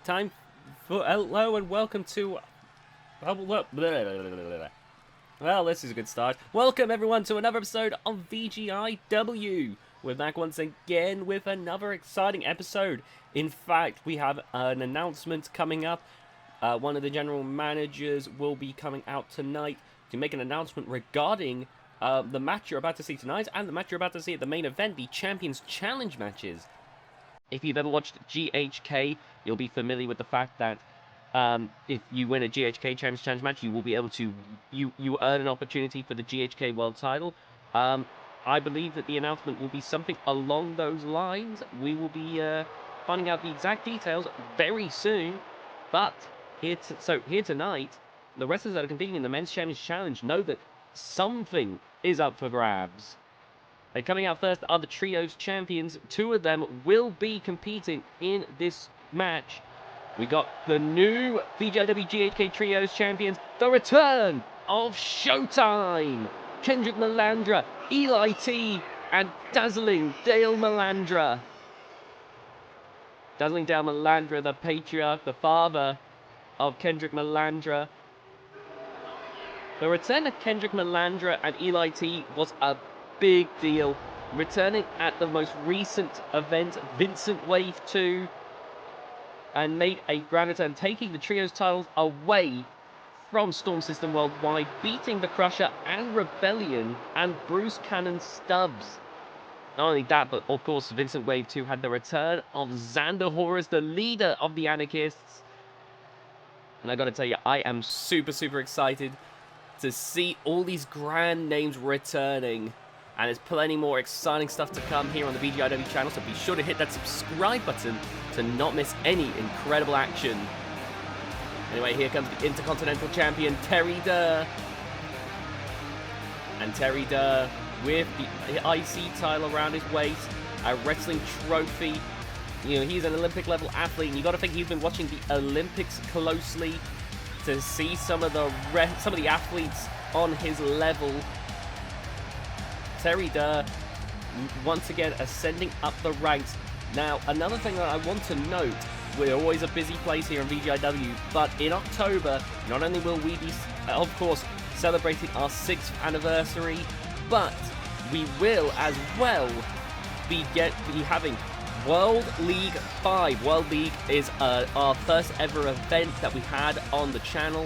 time for hello and welcome to... Well, this is a good start. Welcome everyone to another episode of VGIW. We're back once again with another exciting episode. In fact, we have an announcement coming up. One of the general managers will be coming out tonight to make an announcement regarding the match you're about to see tonight and the match you're about to see at the main event, the Champions Challenge matches. If you've ever watched GHK, you'll be familiar with the fact that if you win a GHK Champions Challenge match, you will be able to you earn an opportunity for the GHK World Title. I believe that the announcement will be something along those lines. We will be finding out the exact details very soon. But here tonight, the wrestlers that are competing in the Men's Champions Challenge know that something is up for grabs. And coming out first are the Trios champions. Two of them will be competing in this match. We got the new VGIW GHK Trios champions, the return of Showtime! Kendrick Melandra, Eli T, and Dazzling Dale Melandra. Dazzling Dale Melandra, the patriarch, the father of Kendrick Melandra. The return of Kendrick Melandra and Eli T was a big deal. Returning at the most recent event, Vincent Wave 2, and made a grand return, taking the Trios titles away from Storm System Worldwide, beating the Crusher and Rebellion and Bruce Cannon Stubbs. Not only that, but of course Vincent Wave 2 had the return of Xander Horus, the leader of the Anarchists. And I gotta tell you, I am super excited to see all these grand names returning. And there's plenty more exciting stuff to come here on the VGIW channel, so be sure to hit that subscribe button to not miss any incredible action. Anyway, here comes the Intercontinental Champion, Terry Durr. And Terry Durr with the IC title around his waist, a wrestling trophy. You know, he's an Olympic level athlete, and you got to think he's been watching the Olympics closely to see some of the athletes on his level. Terry Durr, once again, ascending up the ranks. Now, another thing that I want to note, we're always a busy place here in VGIW, but in October, not only will we be, of course, celebrating our 6th anniversary, but we will as well be having World League 5. World League is our first ever event that we had on the channel.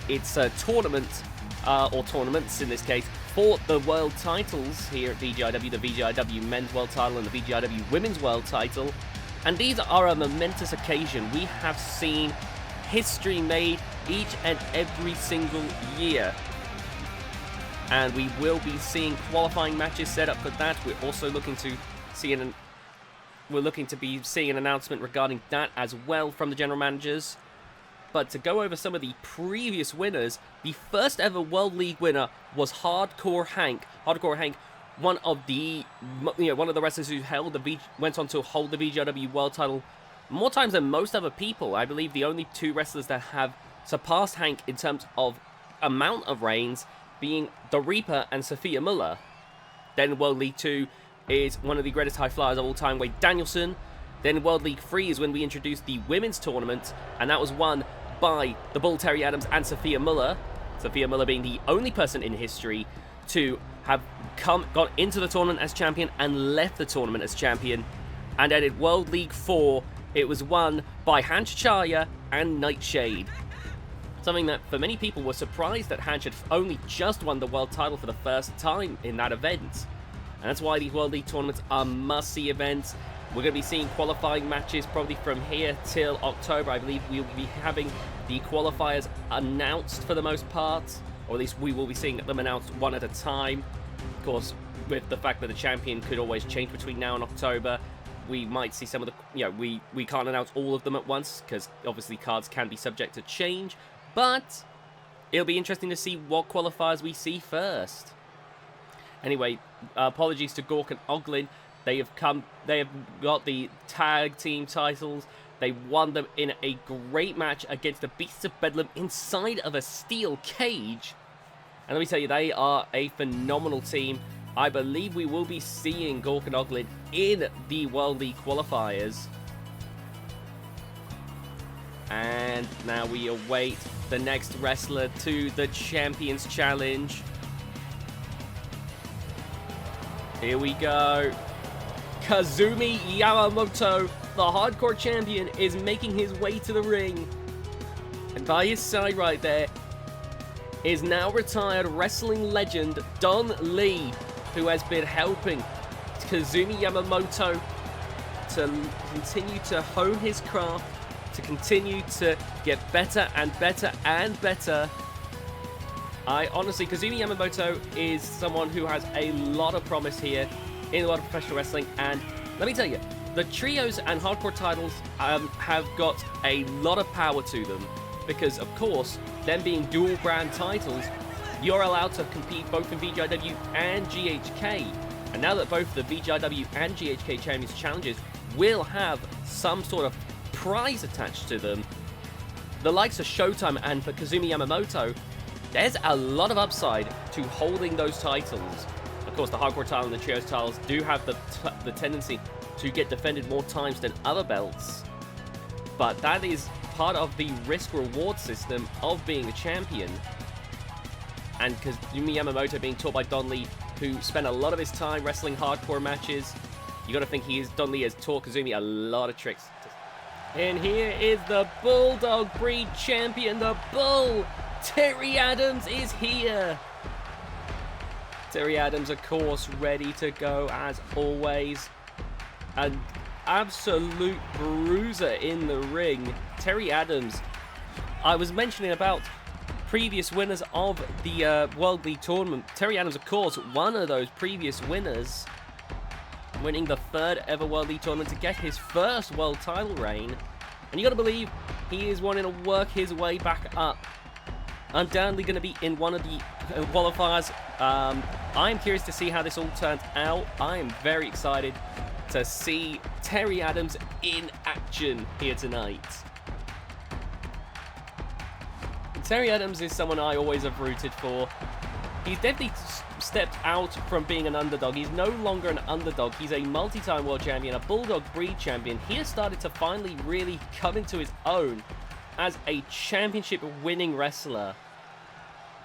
It's a tournament, or tournaments in this case, for the world titles here at VGIW, the VGIW Men's World Title and the VGIW Women's World Title. And these are a momentous occasion. We have seen history made each and every single year. And we will be seeing qualifying matches set up for that. We're also looking to be seeing an announcement regarding that as well from the general managers. But to go over some of the previous winners, the first ever World League winner was Hardcore Hank. Hardcore Hank, one of the wrestlers who went on to hold the VGIW World Title more times than most other people. I believe the only two wrestlers that have surpassed Hank in terms of amount of reigns being the Reaper and Sophia Muller. Then World League 2 is one of the greatest high flyers of all time, Wade Danielson. Then World League 3 is when we introduced the women's tournament, and that was won by the Bull Terry Adams and Sophia Muller. Sophia Muller being the only person in history to have got into the tournament as champion and left the tournament as champion. And then in World League 4, it was won by Hanchaya and Nightshade. Something that for many people were surprised that Hanch had only just won the world title for the first time in that event. And that's why these World League tournaments are must-see events. We're going to be seeing qualifying matches probably from here till October. I believe we'll be having the qualifiers announced for the most part, or at least we will be seeing them announced one at a time. Of course, with the fact that the champion could always change between now and October, we might see some of the, we can't announce all of them at once, because obviously cards can be subject to change, but it'll be interesting to see what qualifiers we see first. Anyway, apologies to Gore and Oglin. They have got the tag team titles. They won them in a great match against the Beasts of Bedlam inside of a steel cage. And let me tell you, they are a phenomenal team. I believe we will be seeing Gore and Oglin in the World League qualifiers. And now we await the next wrestler to the Champions Challenge. Here we go. Kazumi Yamamoto, the hardcore champion, is making his way to the ring. And by his side right there is now retired wrestling legend Don Lee, who has been helping Kazumi Yamamoto to continue to hone his craft, to continue to get better and better and better. Honestly, Kazumi Yamamoto is someone who has a lot of promise here in a lot of professional wrestling, and let me tell you, the trios and hardcore titles have got a lot of power to them, because of course, them being dual brand titles, you're allowed to compete both in VGIW and GHK, and now that both the VGIW and GHK Champions Challenges will have some sort of prize attached to them, the likes of Showtime and for Kazumi Yamamoto, there's a lot of upside to holding those titles. Of course, the hardcore title and the trios titles do have the tendency to get defended more times than other belts, but that is part of the risk-reward system of being a champion. And Kazumi Yamamoto being taught by Don Lee, who spent a lot of his time wrestling hardcore matches, you got to think Don Lee has taught Kazumi a lot of tricks. And here is the Bulldog Breed champion, the Bull! Terry Adams is here! Terry Adams, of course, ready to go as always. An absolute bruiser in the ring. Terry Adams, I was mentioning about previous winners of the World League Tournament. Terry Adams, of course, one of those previous winners, winning the 3rd ever World League Tournament to get his first world title reign. And you got to believe he is wanting to work his way back up. Undoubtedly going to be in one of the qualifiers. I'm curious to see how this all turns out. I am very excited to see Terry Adams in action here tonight. Terry Adams is someone I always have rooted for. He's definitely stepped out from being an underdog. He's no longer an underdog. He's a multi-time world champion, a Bulldog Breed champion. He has started to finally really come into his own as a championship winning wrestler.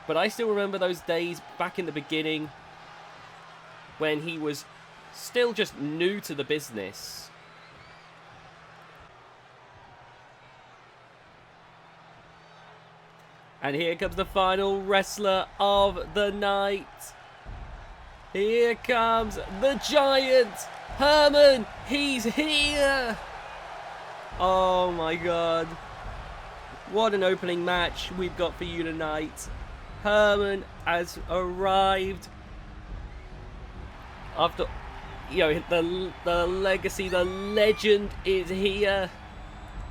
But I still remember those days back in the beginning when he was still just new to the business. And here comes the final wrestler of the night. Here comes the Giant, Herman. He's here. Oh my God. What an opening match we've got for you tonight. Herman has arrived. After, the legacy, the legend is here.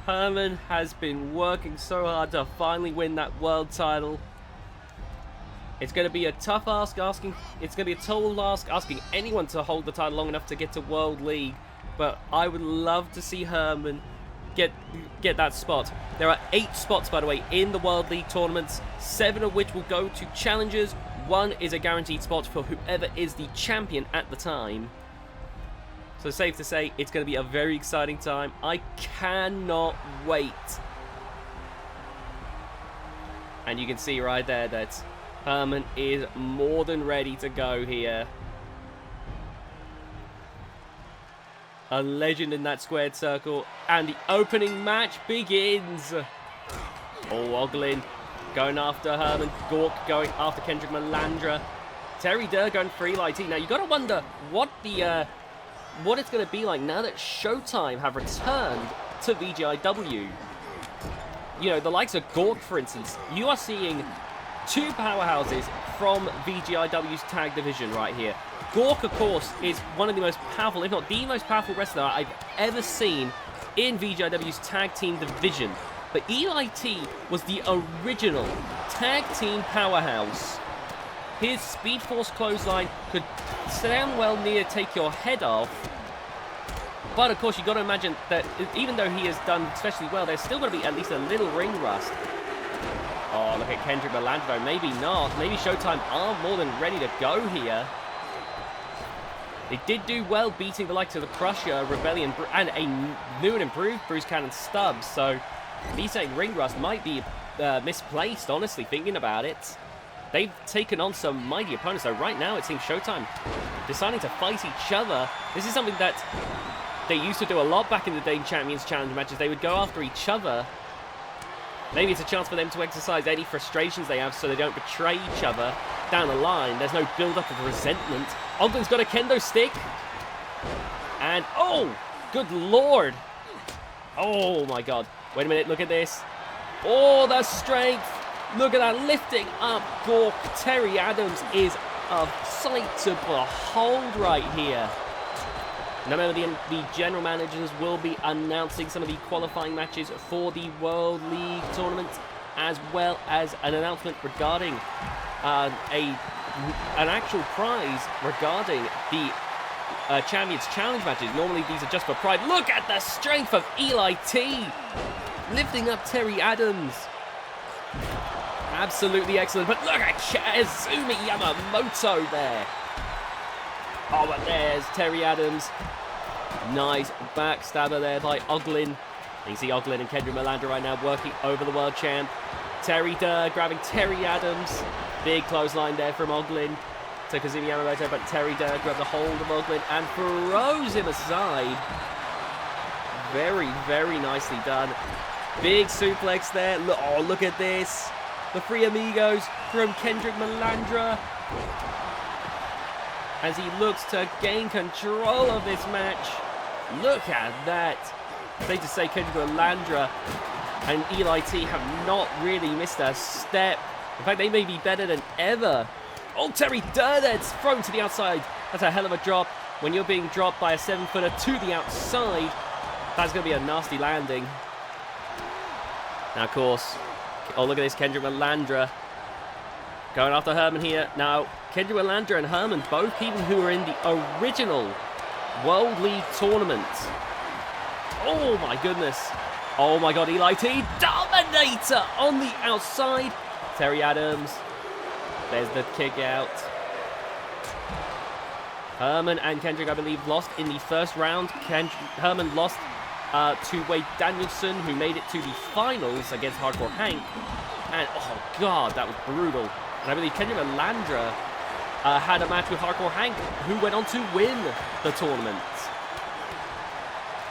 Herman has been working so hard to finally win that world title. It's going to be a tough ask it's going to be a tall ask asking anyone to hold the title long enough to get to World League. But I would love to see Herman get that spot. There are 8 spots, by the way, in the World League tournaments, 7 of which will go to challengers. 1 is a guaranteed spot for whoever is the champion at the time. So safe to say, it's going to be a very exciting time. I cannot wait. And you can see right there that Herman is more than ready to go here. A legend in that squared circle. And the opening match begins. Ogling going after Herman. Gore going after Kendrick Melandra. Terry Durr going for Eli T. Now, you got to wonder what it's going to be like now that Showtime have returned to VGIW. You know, the likes of Gore, for instance. You are seeing 2 powerhouses from VGIW's tag division right here. Gore, of course, is one of the most powerful, if not the most powerful wrestler I've ever seen in VGIW's tag team division. But Eli T was the original tag team powerhouse. His Speed Force clothesline could stand well near take your head off. But of course, you've got to imagine that even though he has done especially well, there's still going to be at least a little ring rust. Oh, look at Kendrick Melandra. Maybe not. Maybe Showtime are more than ready to go here. They did do well beating the likes of the Crusher, Rebellion, and a new and improved Bruce Cannon Stubbs. So Me saying ring rust might be misplaced, honestly, thinking about it. They've taken on some mighty opponents, though. Right now, it seems Showtime deciding to fight each other. This is something that they used to do a lot back in the day in Champions Challenge matches. They would go after each other. Maybe it's a chance for them to exercise any frustrations they have so they don't betray each other down the line. There's no build-up of resentment. Ogden's got a kendo stick. And, oh, good lord. Oh, my God. Wait a minute, look at this. Oh, the strength. Look at that, lifting up Gore. Terry Adams is a sight to behold right here. Now remember, the general managers will be announcing some of the qualifying matches for the World League tournament, as well as an announcement regarding an actual prize regarding the Champions Challenge matches. Normally these are just for pride. Look at the strength of Eli T, lifting up Terry Adams. Absolutely excellent, but look at Kazumi Yamamoto there. Oh, but there's Terry Adams. Nice backstabber there by Oglin. You can see Oglin and Kendrick Melandra right now working over the world champ. Terry Durr grabbing Terry Adams. Big clothesline there from Oglin to Kazumi Yamamoto, but Terry Durr grabbed a hold of Oglin and throws him aside. Very, very nicely done. Big suplex there. Oh, look at this. The Three Amigos from Kendrick Melandra as he looks to gain control of this match. Look at that. Safe to say Kendrick Melandra and Eli T have not really missed a step. In fact, they may be better than ever. Oh, Terry Durr, that's thrown to the outside. That's a hell of a drop. When you're being dropped by a 7-footer to the outside, that's going to be a nasty landing. Now, of course, oh, look at this, Kendrick Melandra going after Herman here. Now, Kendrick Melandra and Herman, both people who were in the original World League tournament. Oh, my goodness. Oh, my God, Eli T, Dominator on the outside. Terry Adams, there's the kick out. Herman and Kendrick, I believe, lost in the first round. Herman lost to Wade Danielson, who made it to the finals against Hardcore Hank. And, oh, God, that was brutal. And I believe Kendrick Melandra had a match with Hardcore Hank, who went on to win the tournament.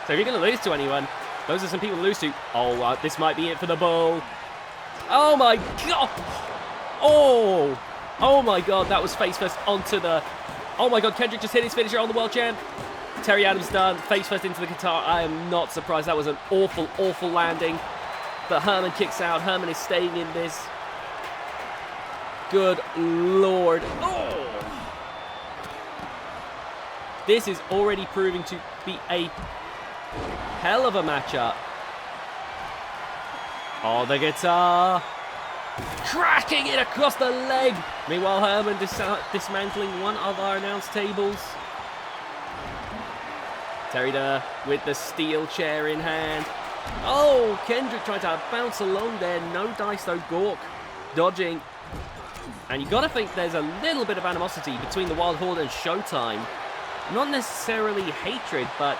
So if you're going to lose to anyone, those are some people to lose to. Oh, this might be it for the Bull. Oh, my God. Oh, my God, that was face first onto the... Oh, my God, Kendrick just hit his finisher on the world champ. Terry Adams done, face first into the guitar. I am not surprised. That was an awful, awful landing. But Herman kicks out. Herman is staying in this. Good Lord. Oh! This is already proving to be a hell of a matchup. Oh, the guitar. Cracking it across the leg. Meanwhile, Herman dismantling one of our announce tables. Terry Durr with the steel chair in hand. Oh, Kendrick trying to bounce along there. No dice though. Gork dodging. And you got to think there's a little bit of animosity between the Wild Horde and Showtime. Not necessarily hatred, but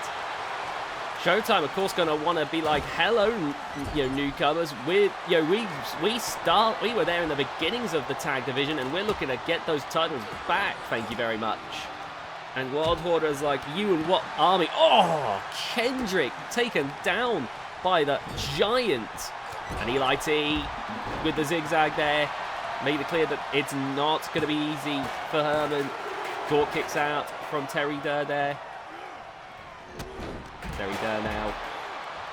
Showtime, of course, going to want to be like, hello, newcomers. We were there in the beginnings of the tag division, and we're looking to get those titles back. Thank you very much. And Wild Horde is like, you and what army? Oh, Kendrick taken down by the Giant. And Eli T with the zigzag there. Made it clear that it's not going to be easy for Herman. Gore kicks out from Terry Durr there. Terry Durr now.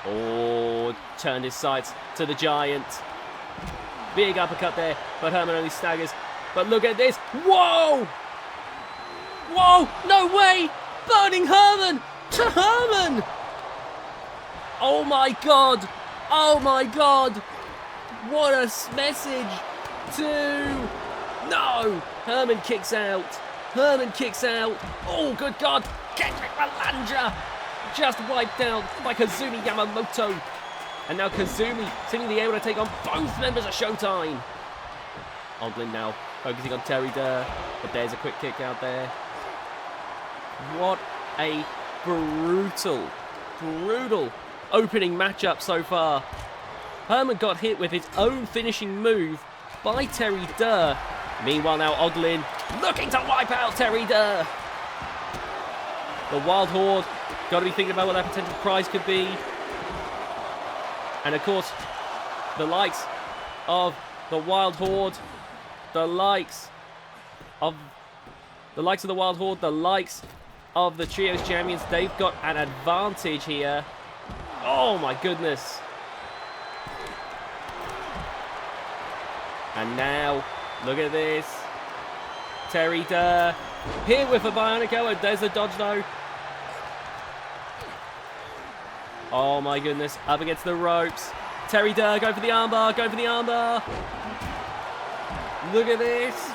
Oh, turned his sights to the Giant. Big uppercut there, but Herman only staggers. But look at this. Whoa! Whoa! No way! Burning Herman! To Herman! Oh my God! Oh my God! What a message to... No! Herman kicks out. Herman kicks out. Oh, good God! Kendrick Melandra just wiped out by Kazumi Yamamoto. And now Kazumi seemingly able to take on both members of Showtime. Oglin now focusing on Terry Durr, but there's a quick kick out there. What a brutal opening matchup so far. Herman got hit with his own finishing move by Terry Durr. Meanwhile now Oglin looking to wipe out Terry Durr. The Wild Horde got to be thinking about what that potential prize could be. And of course, the likes of the Wild Horde, the likes of the Wild Horde, the likes of the Trios champions, they've got an advantage here. Oh my goodness. And now, look at this. Terry Durr hit with a bionic elbow. There's a dodge though. Oh my goodness, up against the ropes. Terry Durr, go for the armbar, go for the armbar. Look at this.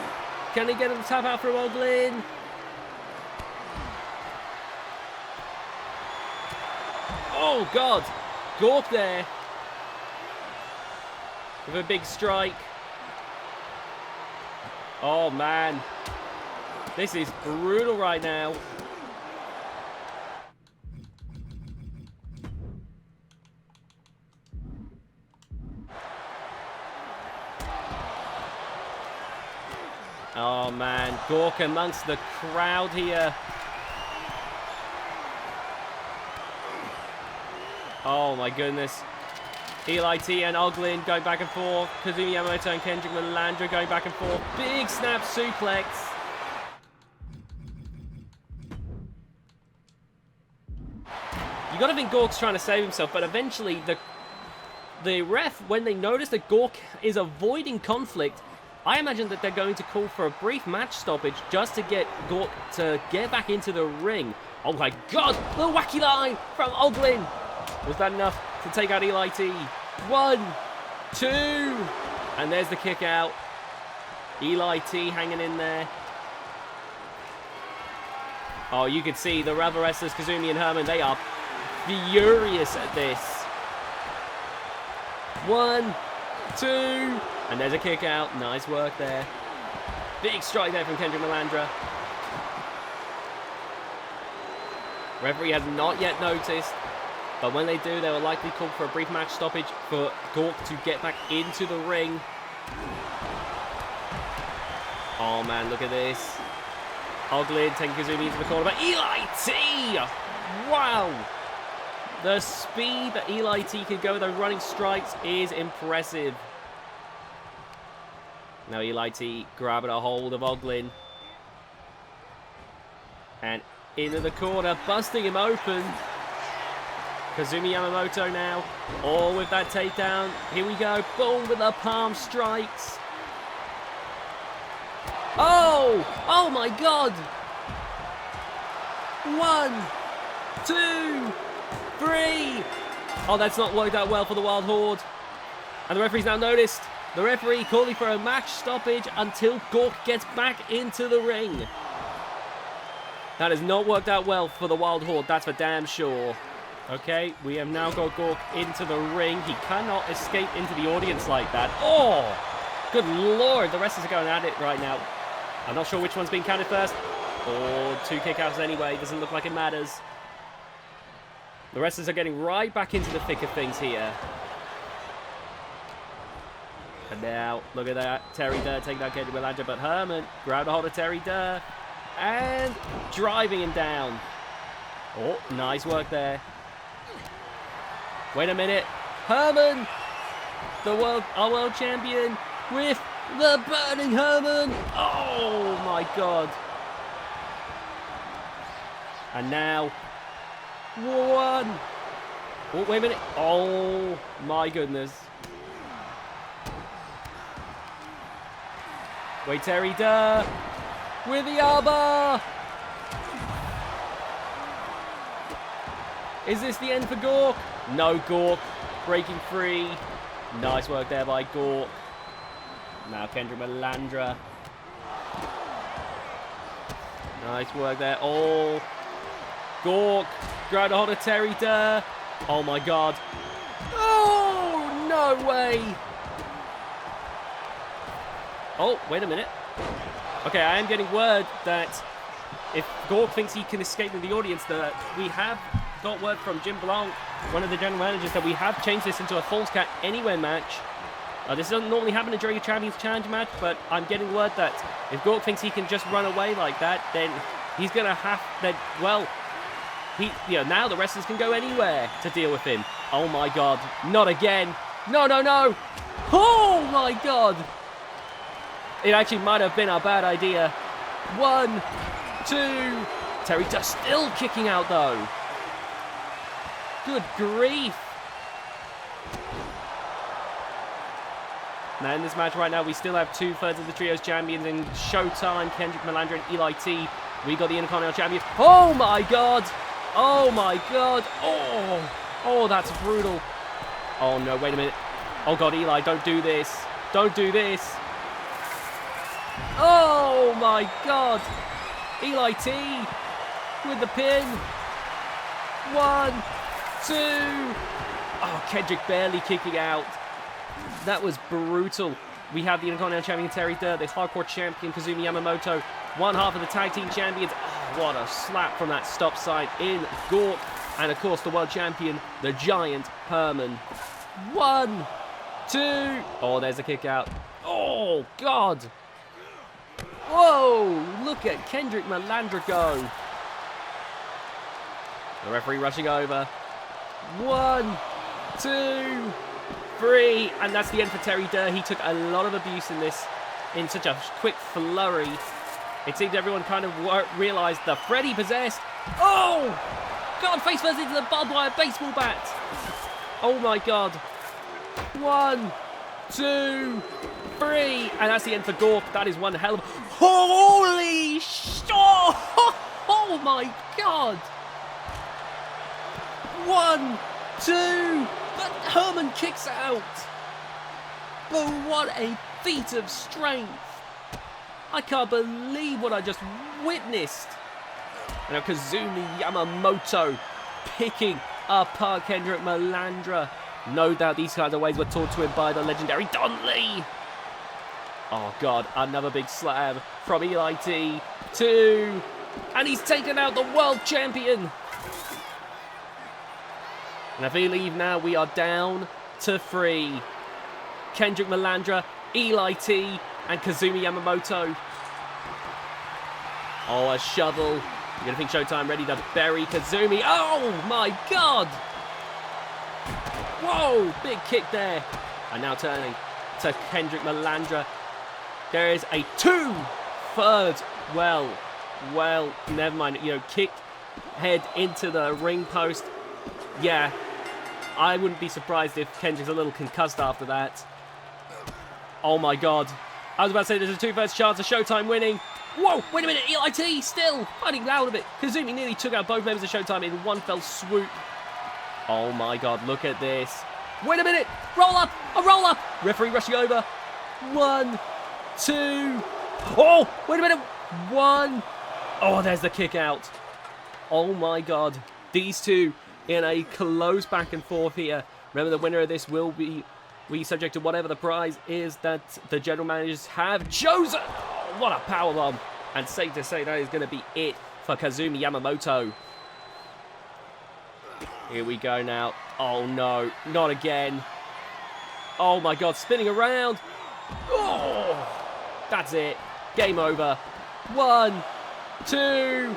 Can he get him to tap out from Oglin? Oh God, Gore there. With a big strike. Oh man, this is brutal right now. Oh man, Gork amongst the crowd here. Oh my goodness. Eli T and Oglin going back and forth. Kazumi Yamamoto and Kendrick Melandra going back and forth. Big snap suplex. You gotta think Gork's trying to save himself, but eventually the ref, when they notice that Gork is avoiding conflict, I imagine that they're going to call for a brief match stoppage just to get Gork to get back into the ring. Oh my God, the wacky line from Oglin. Was that enough to take out Eli T? 1, 2, and there's the kick out. Eli T hanging in there. Oh, you can see the Ravel wrestlers, Kazumi and Herman, they are furious at this. 1, 2, and there's a kick out. Nice work there. Big strike there from Kendrick Melandra. Referee has not yet noticed, but when they do, they will likely call for a brief match stoppage for Gork to get back into the ring. Oh man, look at this. Oglin taking Kazumi into the corner, but Eli T! Wow! The speed that Eli T can go with those running strikes is impressive. Now Eli T grabbing a hold of Oglin. And into the corner, busting him open. Kazumi Yamamoto now, all with that takedown. Here we go, boom with the palm strikes. Oh! Oh my God! 1, 2, 3. Oh, that's not worked out well for the Wild Horde. And the referee's now noticed. The referee calling for a match stoppage until Gork gets back into the ring. That has not worked out well for the Wild Horde, that's for damn sure. Okay, we have now got Gork into the ring. He cannot escape into the audience like that. Oh, good Lord, the wrestlers are going at it right now. I'm not sure which one's being counted first. Or 2 kickouts anyway, doesn't look like it matters. The wrestlers are getting right back into the thick of things here. And now, look at that. Terry Durr taking down Kendrick Melandra, but Herman grabbed a hold of Terry Durr and driving him down. Oh, nice work there. Wait a minute. Herman, our world champion, with the burning Herman. Oh my God. And now, 1. Oh, wait a minute. Oh my goodness. Wait, Terry Durr with the armbar. Is this the end for Gork? No, Gork breaking free. Nice work there by Gork. Now Kendrick Melandra. Nice work there. Oh, Gork grabbed a hold of Terry Durr. Oh my God. Oh, no way. Oh, wait a minute. Okay, I am getting word that if Gore thinks he can escape in the audience, that we have got word from Jim Blanc, one of the general managers, that we have changed this into a Falls Count Anywhere match. This doesn't normally happen during a Champions Challenge match, but I'm getting word that if Gore thinks he can just run away like that, then he's going to have that, well, now the wrestlers can go anywhere to deal with him. Oh my god, not again. No, no, no. Oh my god. It actually might have been a bad idea. 1, 2. Terry Durst still kicking out though. Good grief. Now in this match right now, we still have 2/3 of the Trios champions in Showtime, Kendrick Melandra and Eli T. We got the Intercontinental champion. Oh my god. Oh my god. Oh, that's brutal. Oh no, wait a minute. Oh god, Eli, don't do this. Don't do this. Oh my god. Eli T with the pin. 1, 2. Oh, Kendrick barely kicking out. That was brutal. We have the Intercontinental Champion Terry Durr, the Hardcore Champion Kazumi Yamamoto, one half of the Tag Team Champions. Oh, what a slap from that stop sign in Gore. And of course the World Champion, the Giant Herman. 1, 2. Oh, there's a kick out. Oh, God. Whoa, look at Kendrick Melandra go. The referee rushing over. 1, 2, 3, and that's the end for Terry Durr. He took a lot of abuse in this, in such a quick flurry. It seemed everyone kind of realised the Freddy possessed. Oh! God, face first into the barbed wire baseball bat. Oh my God. 1, 2, 3, and that's the end for Gore. That is one hell of... Holy shit! Oh my God. 1, 2... But Herman kicks out. But what a feat of strength. I can't believe what I just witnessed. And now Kazumi Yamamoto picking apart Kendrick Melandra. No doubt these kinds of ways were taught to him by the legendary Don Lee. Oh God, another big slam from Eli T. 2. And he's taken out the world champion. And I believe now we are down to 3. Kendrick Melandra, Eli T, and Kazumi Yamamoto. Oh, a shovel. You're going to think Showtime ready to bury Kazumi. Oh, my God. Whoa, big kick there. And now turning to Kendrick Melandra. There is a 2/3. Well, never mind. Kick head into the ring post. Yeah, I wouldn't be surprised if Kendrick's a little concussed after that. Oh my God. I was about to say there's a 2/3 chance of Showtime winning. Whoa, wait a minute, Eli T still fighting loud a bit. Kazumi nearly took out both members of Showtime in one fell swoop. Oh my God, look at this. Wait a minute, roll up, a roll up. Referee rushing over. 1, 2. Oh, wait a minute. 1. Oh, there's the kick out. Oh my God, these two in a close back and forth here. Remember, the winner of this will be subject to whatever the prize is that the general managers have chosen. Oh, what a powerbomb. And safe to say that is going to be it for Kazumi Yamamoto. Here we go now. Oh no, not again. Oh my God, spinning around. Oh, that's it. Game over. 1, 2.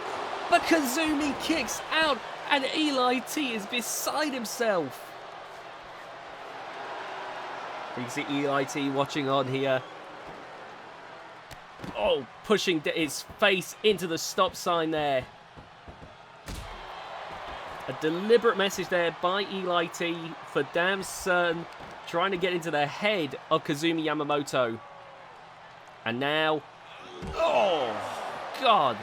But Kazumi kicks out. And Eli T is beside himself. You can see Eli T watching on here. Oh, pushing his face into the stop sign there. A deliberate message there by Eli T for damn certain, trying to get into the head of Kazumi Yamamoto. And now, oh, God.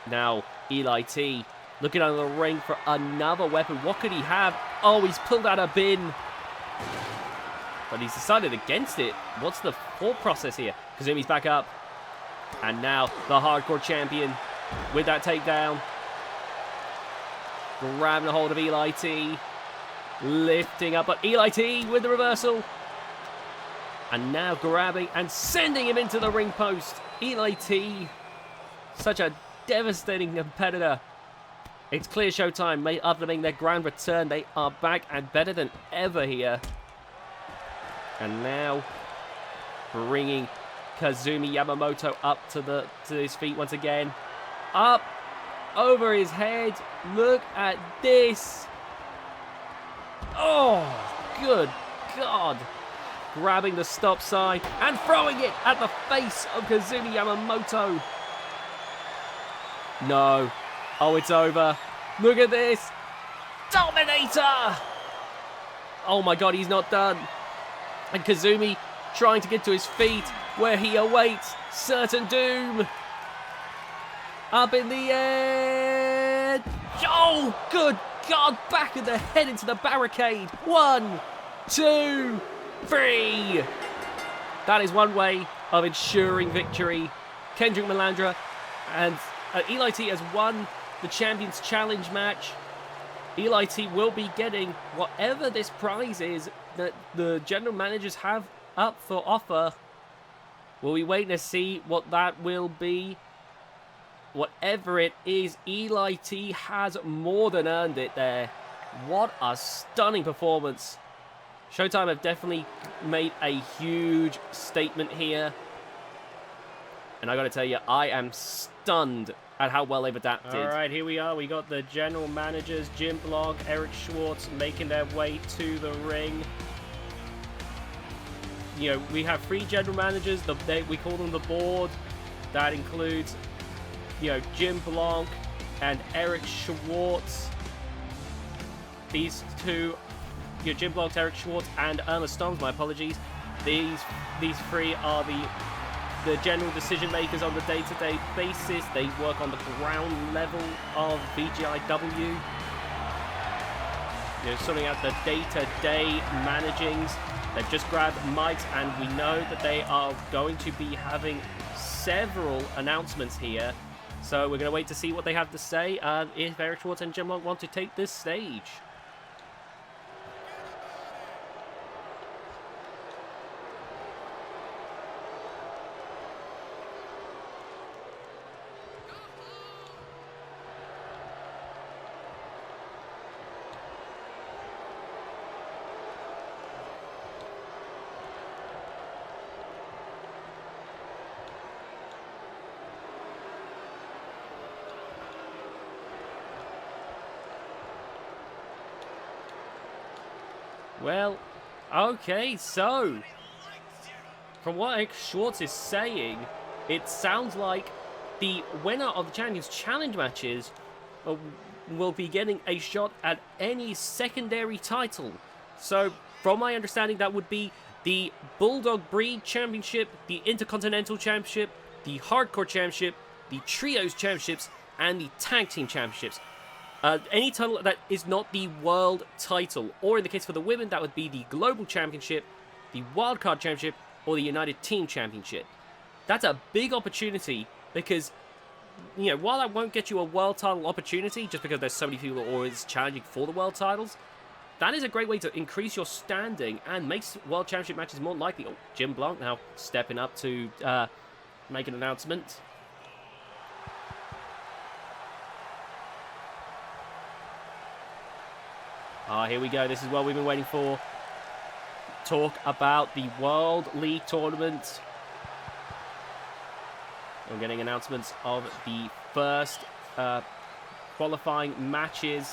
Now, Eli T looking under the ring for another weapon. What could he have? Oh, he's pulled out a bin. But he's decided against it. What's the thought process here? Kazumi's back up. And now the Hardcore Champion with that takedown. Grabbing a hold of Eli T. Lifting up, but Eli T with the reversal. And now grabbing and sending him into the ring post. Eli T, such a devastating competitor. It's clear Showtime, after making their grand return, they are back and better than ever here. And now, bringing Kazumi Yamamoto up to his feet once again. Up, over his head. Look at this. Oh, good God. Grabbing the stop sign and throwing it at the face of Kazumi Yamamoto. No. Oh, it's over. Look at this. Dominator. Oh my God, he's not done. And Kazumi trying to get to his feet where he awaits certain doom. Up in the air. Oh, good God. Back of the head into the barricade. 1, 2, 3. That is one way of ensuring victory. Kendrick Melandra and Eli T has won the Champions Challenge match. Eli T will be getting whatever this prize is that the general managers have up for offer. We'll be waiting to see what that will be. Whatever it is, Eli T has more than earned it there. What a stunning performance. Showtime have definitely made a huge statement here. And I gotta tell you, I am stunned at how well they've adapted. All right, here we are. We got the general managers, Jim Blanc, Eric Schwartz, making their way to the ring. You know, we have 3 general managers. We call them the board. That includes, you know, Jim Blanc and Eric Schwartz. These two, you know, Jim Blanc, Eric Schwartz, and Irma Storms, my apologies. These 3 are the general decision makers on the day-to-day basis. They work on the ground level of VGIW. You know, sorting out the day-to-day managings. They've just grabbed mics, and we know that they are going to be having several announcements here. So we're going to wait to see what they have to say, if Eric Schwartz and Jim Long want to take this stage. Well, okay, so from what Eric Schwartz is saying, it sounds like the winner of the Champions Challenge matches will be getting a shot at any secondary title. So, from my understanding, that would be the Bulldog Breed Championship, the Intercontinental Championship, the Hardcore Championship, the Trios Championships, and the Tag Team Championships. Any title that is not the world title, or in the case for the women, that would be the Global Championship, the Wildcard Championship, or the United Team Championship. That's a big opportunity because, you know, while that won't get you a world title opportunity, just because there's so many people always challenging for the world titles, that is a great way to increase your standing and makes World Championship matches more likely. Oh, Jim Blanc now stepping up to make an announcement. Here we go. This is what we've been waiting for. Talk about the World League Tournament. We're getting announcements of the first qualifying matches.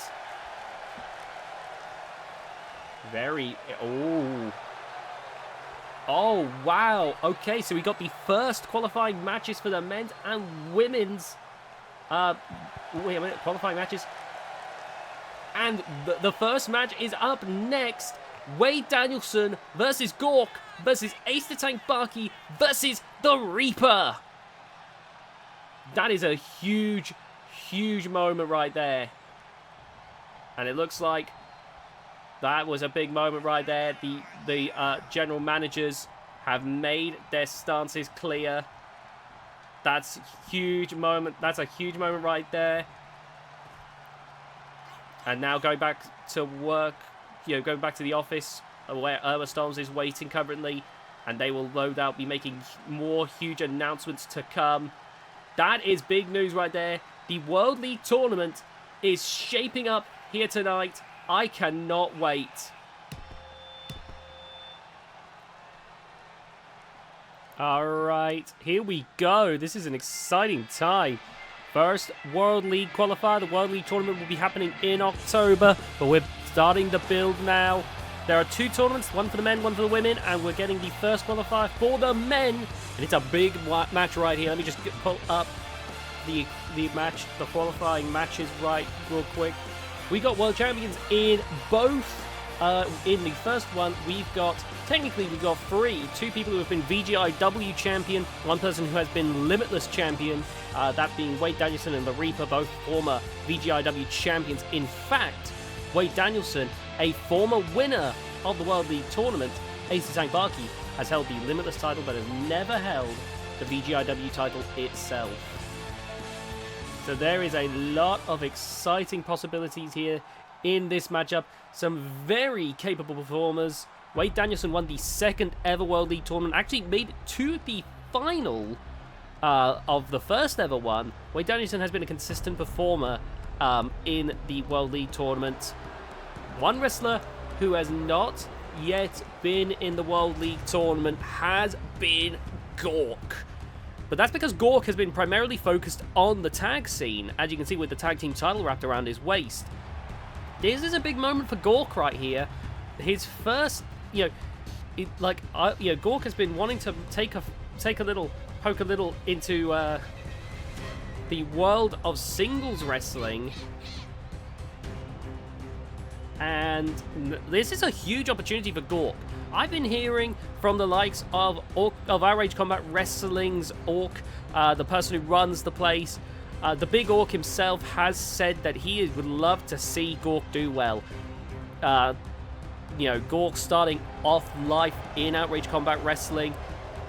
Oh, wow. Okay, so we got the first qualifying matches for the men's and women's. Wait a minute, qualifying matches. And the first match is up next. Wade Danielson versus Gore versus Ace the Tank Bakke versus the Reaper. That is a huge, huge moment right there. And it looks like that was a big moment right there. The general managers have made their stances clear. That's a huge moment. That's a huge moment right there. And now going back to work, you know, going back to the office where Irma Storms is waiting currently, and they will no doubt be making more huge announcements to come. That is big news right there. The World League Tournament is shaping up here tonight. I cannot wait. Alright, here we go. This is an exciting time. First World League qualifier. The World League tournament will be happening in October, but we're starting the build now. There are 2 tournaments, one for the men, one for the women, and we're getting the first qualifier for the men. And it's a big match right here. Let me just pull up the match, the qualifying matches right real quick. We got world champions in both. In the first one, we've got 3. 2 people who have been VGIW champion, 1 person who has been Limitless champion, that being Wade Danielson and the Reaper, both former VGIW champions. In fact, Wade Danielson, a former winner of the World League tournament, Bakke, has held the Limitless title but has never held the VGIW title itself. So there is a lot of exciting possibilities here in this matchup. Some very capable performers. Wade Danielson won the 2nd ever World League tournament, actually made it to the final of the 1st ever one. Wade Danielson has been a consistent performer in the World League tournament. One wrestler who has not yet been in the World League tournament has been Gore. But that's because Gore has been primarily focused on the tag scene, as you can see with the tag team title wrapped around his waist. This is a big moment for Gore right here. His first, Gore has been wanting to poke a little into the world of singles wrestling, and this is a huge opportunity for Gore. I've been hearing from the likes of Outrage Combat Wrestling's Orc, the person who runs the place. The big Orc himself has said that he would love to see Gore do well. Gore starting off life in Outrage Combat Wrestling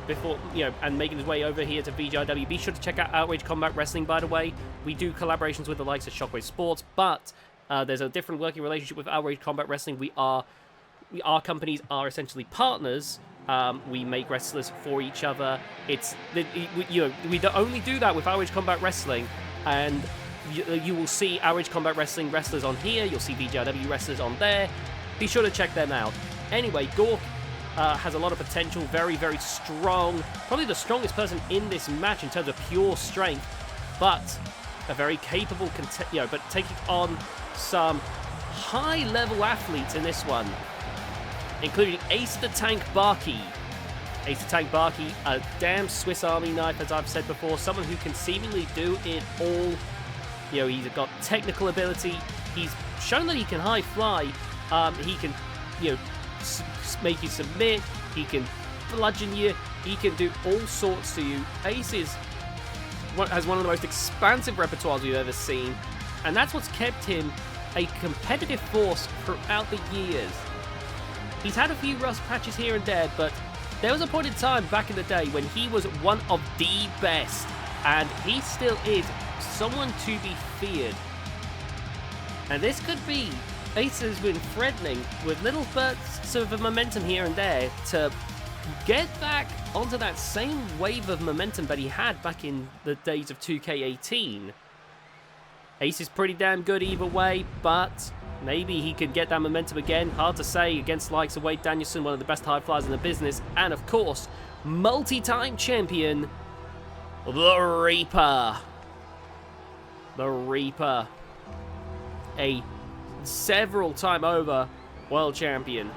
before, and making his way over here to VGIW. Be sure to check out Outrage Combat Wrestling, by the way. We do collaborations with the likes of Shockwave Sports, but there's a different working relationship with Outrage Combat Wrestling. Our companies are essentially partners. We make wrestlers for each other. We only do that with Outrage Combat Wrestling, and you will see Outrage Combat Wrestling wrestlers on here. You'll see VGIW wrestlers on there. Be sure to check them out. Anyway, Gore has a lot of potential. Very, very strong. Probably the strongest person in this match in terms of pure strength, but a very capable, but taking on some high-level athletes in this one, including Ace the Tank Bakke. Ace the Tank Bakke, a damn Swiss Army knife, as I've said before, someone who can seemingly do it all. He's got technical ability. He's shown that he can high fly. He can, make you submit. He can bludgeon you. He can do all sorts to you. Ace has one of the most expansive repertoires we've ever seen, and that's what's kept him a competitive force throughout the years. He's had a few rough patches here and there, but there was a point in time back in the day when he was one of the best, and he still is someone to be feared. And this could be, Ace has been threatening with little bursts of momentum here and there to get back onto that same wave of momentum that he had back in the days of 2K18. Ace is pretty damn good either way, but maybe he could get that momentum again. Hard to say against the likes of Wade Danielson, one of the best high flyers in the business, and of course, multi-time champion, the Reaper. The Reaper. A several-time over world champion.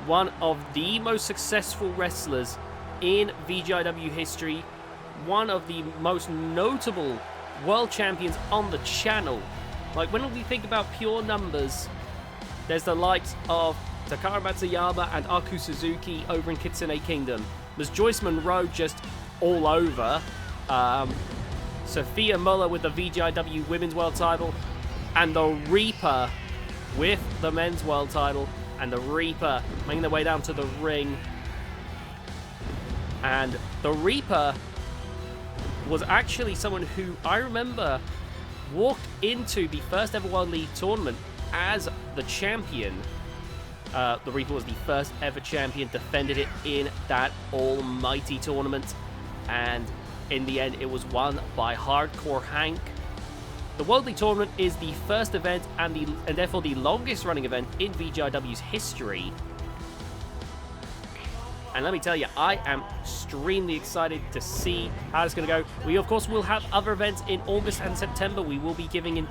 One of the most successful wrestlers in VGIW history. One of the most notable world champions on the channel. Like, when we think about pure numbers, there's the likes of Takara Matsuyama and Aku Suzuki over in Kitsune Kingdom. There's Joyce Monroe just all over. Sophia Muller with the VGIW Women's World title. And the Reaper with the Men's World title. And the Reaper making their way down to the ring. And the Reaper was actually someone who I remember walked into the first ever World League tournament as the champion. The Reaper was the first ever champion, defended it in that almighty tournament, and in the end it was won by Hardcore Hank. The World League Tournament is the first event and therefore the longest running event in VGIW's history. And let me tell you, I am extremely excited to see how it's going to go. We, of course, will have other events in August and September. We will be getting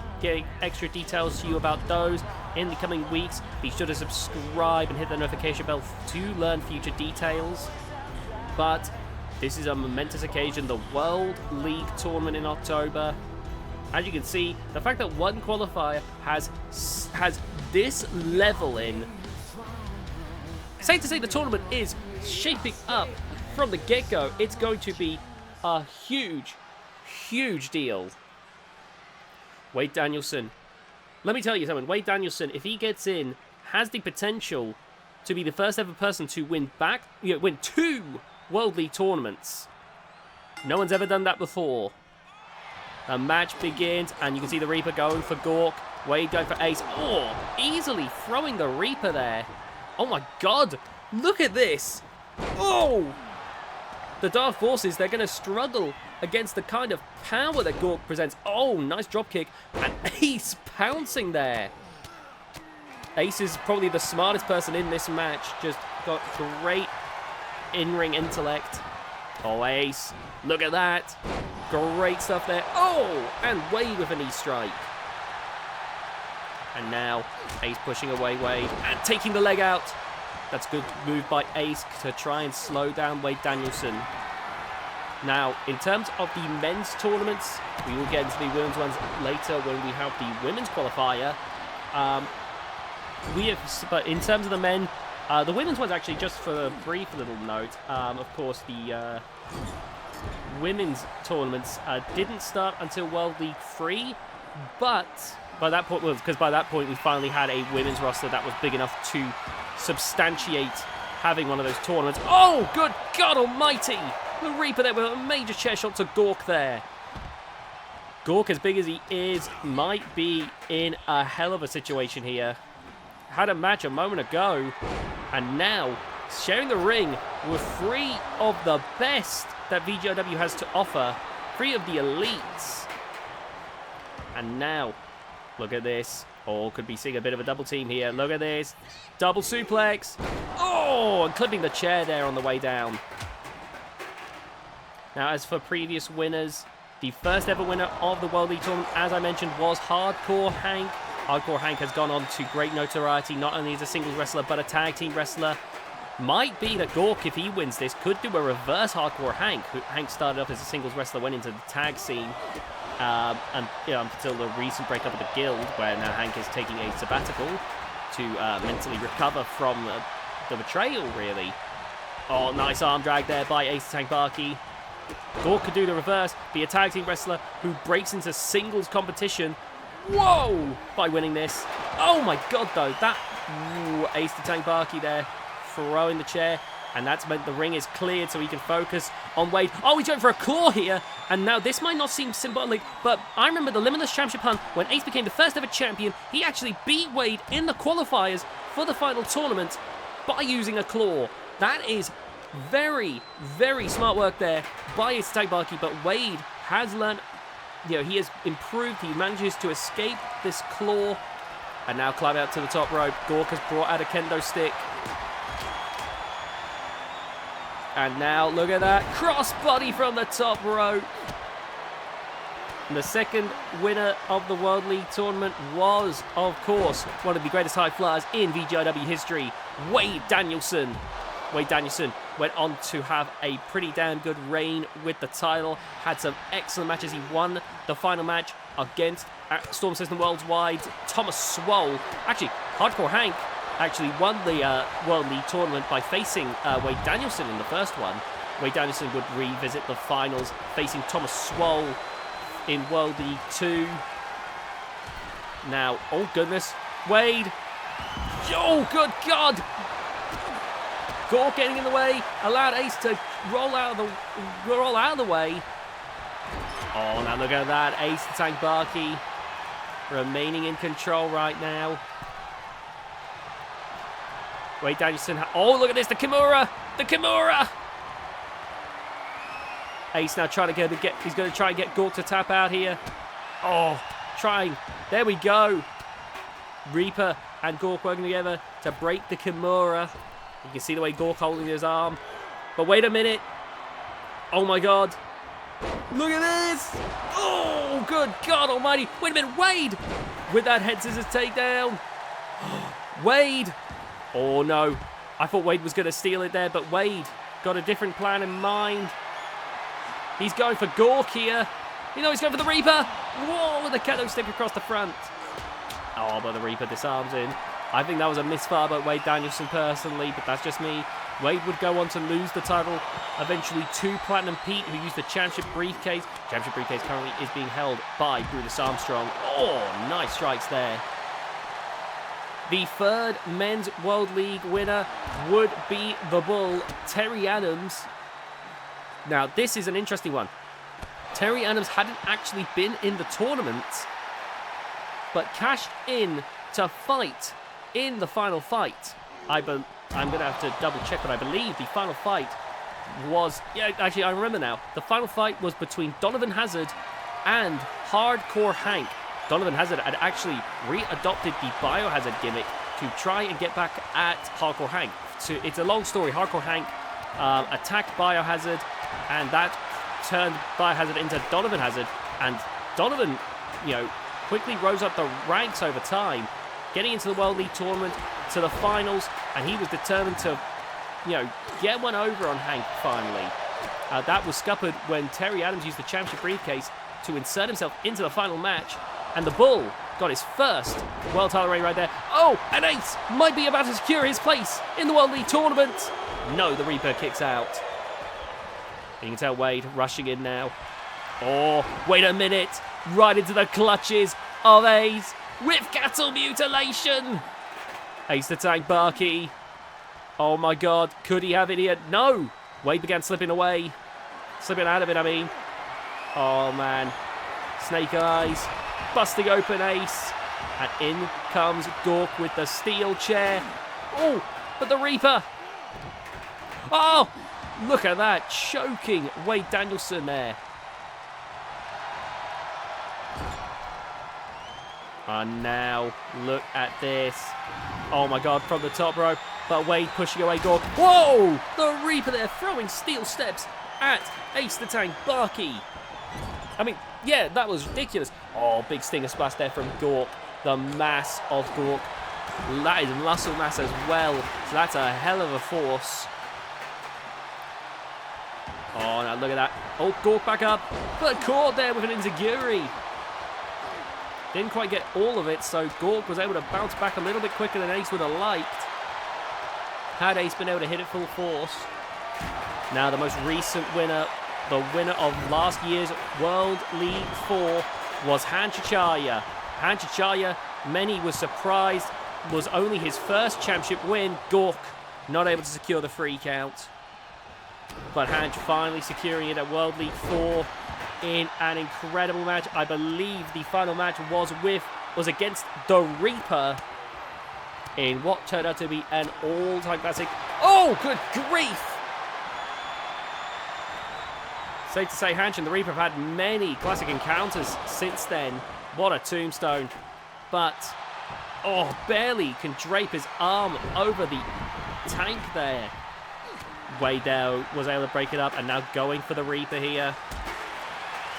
extra details to you about those in the coming weeks. Be sure to subscribe and hit the notification bell to learn future details. But this is a momentous occasion, the World League Tournament in October. As you can see, the fact that one qualifier has this level in, safe to say the tournament is shaping up from the get-go. It's going to be a huge, huge deal. Wade Danielson. Let me tell you something. Wade Danielson, if he gets in, has the potential to be the first ever person to win win 2 World League tournaments. No one's ever done that before. The match begins, and you can see the Reaper going for Gore. Wade going for Ace. Oh, easily throwing the Reaper there. Oh my god. Look at this. Oh! The Dark Forces, they're going to struggle against the kind of power that Gore presents. Oh, nice dropkick. And Ace pouncing there. Ace is probably the smartest person in this match. Just got great in-ring intellect. Oh, Ace. Look at that. Great stuff there. Oh! And Wade with a knee strike. And now Ace pushing away Wade and taking the leg out. That's a good move by Ace to try and slow down Wade Danielson. Now, in terms of the men's tournaments, we will get into the women's ones later when we have the women's qualifier. But in terms of the men, the women's ones actually, just for a brief little note, of course, the women's tournaments didn't start until World League 3, but by that point, because by that point we finally had a women's roster that was big enough to substantiate having one of those tournaments. Oh, good God almighty! The Reaper there with a major chair shot to Gork there. Gork, as big as he is, might be in a hell of a situation here. Had a match a moment ago, and now sharing the ring with 3 of the best that VGIW has to offer. 3 of the elites. And now, look at this. Oh, could be seeing a bit of a double team here. Look at this. Double suplex. Oh, and clipping the chair there on the way down. Now, as for previous winners, the first ever winner of the World League Tournament, as I mentioned, was Hardcore Hank. Hardcore Hank has gone on to great notoriety, not only as a singles wrestler, but a tag team wrestler. Might be that Gork, if he wins this, could do a reverse Hardcore Hank. Hank started off as a singles wrestler, went into the tag scene, and until the recent breakup of the Guild, where now Hank is taking a sabbatical to mentally recover from the betrayal, really. Oh, nice arm drag there by Ace Tank Bakke. Gore could do the reverse, be a tag team wrestler who breaks into singles competition. Whoa! By winning this. Oh my god, though. That Ace the Tank Bakke there, throwing the chair. And that's meant the ring is cleared so he can focus on Wade. Oh, he's going for a claw here. And now this might not seem symbolic, but I remember the Limitless Championship hunt when Ace became the first ever champion. He actually beat Wade in the qualifiers for the final tournament by using a claw. That is very, very smart work there by Ace Tank Bakke, but Wade has learned, he has improved. He manages to escape this claw and now climb out to the top rope. Gork has brought out a kendo stick. And now, look at that, crossbody from the top rope. And the second winner of the World League Tournament was, of course, one of the greatest high flyers in VGIW history, Wade Danielson. Wade Danielson went on to have a pretty damn good reign with the title, had some excellent matches. He won the final match against Storm System Worldwide Thomas Swole. Actually, Hardcore Hank actually won the World League Tournament by facing Wade Danielson in the first one. Wade Danielson would revisit the finals facing Thomas Swole in World League 2. Now, oh goodness, Wade. Oh, good God. Gore getting in the way, allowed Ace to roll out of the way. Oh, now look at that. Ace the Tank Bakke remaining in control right now. Wade Danielson. Oh, look at this. The Kimura. The Kimura. Ace now trying to he's going to try and get Gore to tap out here. Oh, trying. There we go. Reaper and Gore working together to break the Kimura. You can see the way Gore holding his arm. But wait a minute. Oh my god. Look at this. Oh, good God almighty. Wait a minute. Wade with that head scissors takedown. Wade. Oh no. I thought Wade was going to steal it there, but Wade got a different plan in mind. He's going for Gore here. You know he's going for the Reaper. Whoa, with a kendo stick across the front. Oh, but the Reaper disarms him. I think that was a misfire by Wade Danielson personally, but that's just me. Wade would go on to lose the title eventually to Platinum Pete, who used the championship briefcase. Championship briefcase currently is being held by Brutus Armstrong. Oh, nice strikes there. The third Men's World League winner would be the Bull, Terry Adams. Now, this is an interesting one. Terry Adams hadn't actually been in the tournament, but cashed in to fight in the final fight. I'm going to have to double check, but I believe the final fight was... Yeah, actually, I remember now. The final fight was between Donovan Hazard and Hardcore Hank. Donovan Hazard had actually re-adopted the Biohazard gimmick to try and get back at Hardcore Hank. So it's a long story. Hardcore Hank attacked Biohazard, and that turned Biohazard into Donovan Hazard. And Donovan, quickly rose up the ranks over time, getting into the World League tournament, to the finals, and he was determined to, get one over on Hank finally. That was scuppered when Terry Adams used the championship briefcase to insert himself into the final match, and the Bull got his first world title reign right there. Oh, and Ace might be about to secure his place in the World League tournament. No, the Reaper kicks out. You can tell Wade rushing in now. Oh, wait a minute. Right into the clutches of Ace with cattle mutilation. Ace the Tank Bakke. Oh my god, could he have it here? No! Wade began slipping away. Slipping out of it, I mean. Oh man. Snake Eyes. Busting open Ace. And in comes Gork with the steel chair. Oh, but the Reaper. Oh, look at that. Choking Wade Danielson there. And now, look at this. Oh my god, from the top rope. But Wade pushing away Gore. Whoa! The Reaper there throwing steel steps at Ace the Tank Bakke. I mean, yeah, that was ridiculous. Oh, big stinger splash there from Gore. The mass of Gore. That is muscle mass as well. So that's a hell of a force. Oh, now look at that. Oh, Gore back up. But caught there with an enziguri. Didn't quite get all of it, so Gork was able to bounce back a little bit quicker than Ace would have liked. Had Ace been able to hit it full force. Now the most recent winner, the winner of last year's World League 4 was Hanchachaya. Hanchachaya, many were surprised, was only his first championship win. Gork not able to secure the free count. But Hanch finally securing it at World League 4. In an incredible match. I believe the final match was against the Reaper in what turned out to be an all-time classic. Oh, good grief! Safe to say, Hanch and the Reaper have had many classic encounters since then. What a tombstone. But, oh, barely can drape his arm over the tank there. Wade Dow was able to break it up, and now going for the Reaper here.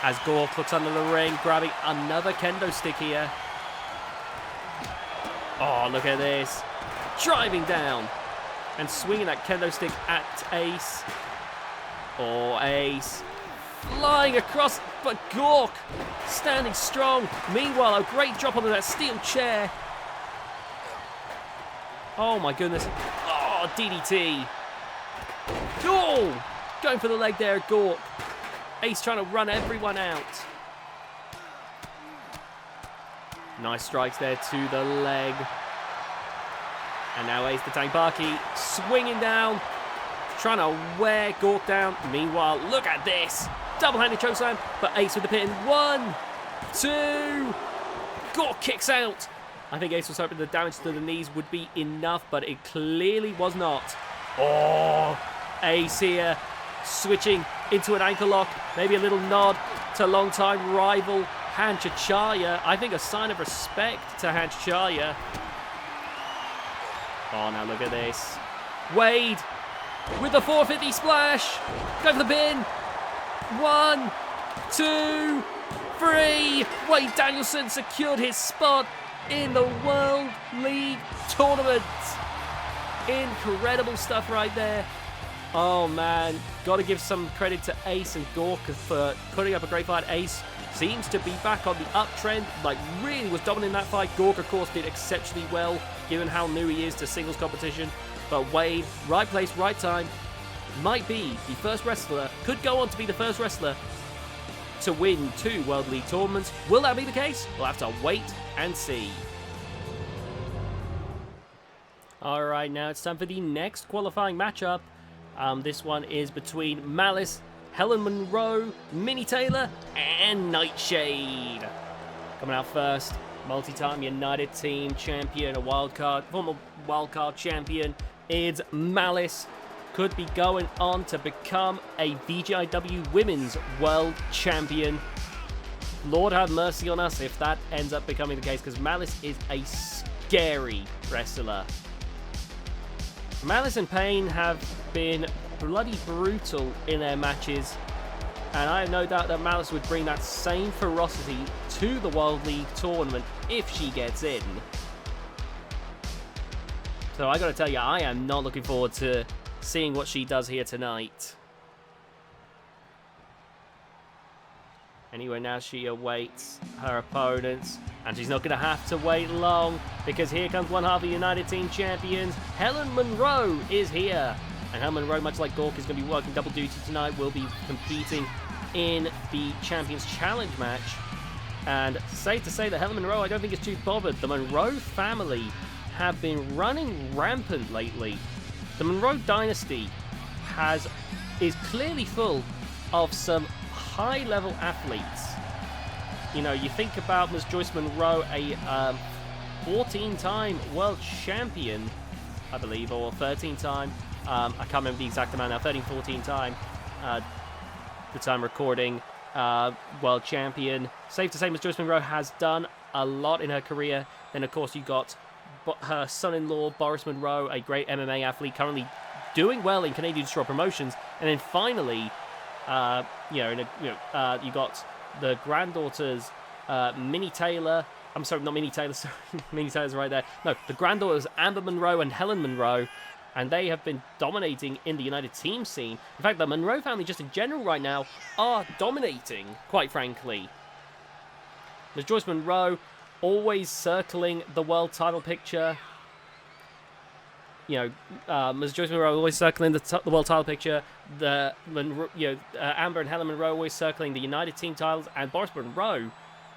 As Gore looks under the ring, grabbing another kendo stick here. Oh, look at this. Driving down and swinging that kendo stick at Ace. Oh, Ace. Flying across, but Gork standing strong. Meanwhile, a great drop onto that steel chair. Oh, my goodness. Oh, DDT. Oh, going for the leg there, Gork. Ace trying to run everyone out. Nice strikes there to the leg. And now Ace the Tank Bakke swinging down, trying to wear Gork down. Meanwhile, look at this. Double-handed chokeslam, but Ace with the pin. 1, 2. Gork kicks out. I think Ace was hoping the damage to the knees would be enough, but it clearly was not. Oh, Ace here switching into an ankle lock. Maybe a little nod to long-time rival Hanchachaya. I think a sign of respect to Hanchachaya. Oh, now look at this. Wade with the 450 splash. Go for the pin. 1, 2, 3. Wade Danielson secured his spot in the World League Tournament. Incredible stuff right there. Oh man, got to give some credit to Ace and Gore for putting up a great fight. Ace seems to be back on the uptrend, like really was dominant in that fight. Gore, of course, did exceptionally well, given how new he is to singles competition. But Wade, right place, right time, might be the first wrestler, could go on to be the first wrestler to win 2 World League tournaments. Will that be the case? We'll have to wait and see. Alright, now it's time for the next qualifying matchup. This one is between Malice, Helen Monroe, Minnie Taylor, and Nightshade. Coming out first, multi-time United Team champion, former wildcard champion, is Malice. Could be going on to become a VGIW Women's World Champion. Lord have mercy on us if that ends up becoming the case, because Malice is a scary wrestler. Malice and Payne have been bloody brutal in their matches, and I have no doubt that Malice would bring that same ferocity to the World League Tournament if she gets in. So I gotta tell you, I am not looking forward to seeing what she does here tonight. Anyway, now she awaits her opponents, and she's not going to have to wait long, because here comes one half of the United Team Champions. Helen Monroe is here, and Helen Monroe, much like Gork, is going to be working double duty tonight, will be competing in the Champions Challenge match. And safe to say that Helen Monroe, I don't think is too bothered. The Monroe family have been running rampant lately. The Monroe dynasty is clearly full of some high-level athletes. You know, you think about Ms. Joyce Monroe, a 14-time world champion, I believe, or 13-time. I can't remember the exact amount now. 13, 14-time. The time recording, world champion. Safe to say, Ms. Joyce Monroe has done a lot in her career. Then, of course, you got her son-in-law, Boris Monroe, a great MMA athlete, currently doing well in Canadian Straw Promotions. And then finally, you got the granddaughters, Minnie Taylor. I'm sorry, not Minnie Taylor. Sorry, Minnie Taylor's right there. No, the granddaughters, Amber Monroe and Helen Monroe, and they have been dominating in the United Team scene. In fact, the Monroe family, just in general right now, are dominating, quite frankly. Ms. Joyce Monroe always circling the world title picture. You know, Ms. Joyce Monroe always circling the world title picture. Amber and Helen Monroe always circling the United Team titles. And Boris Monroe,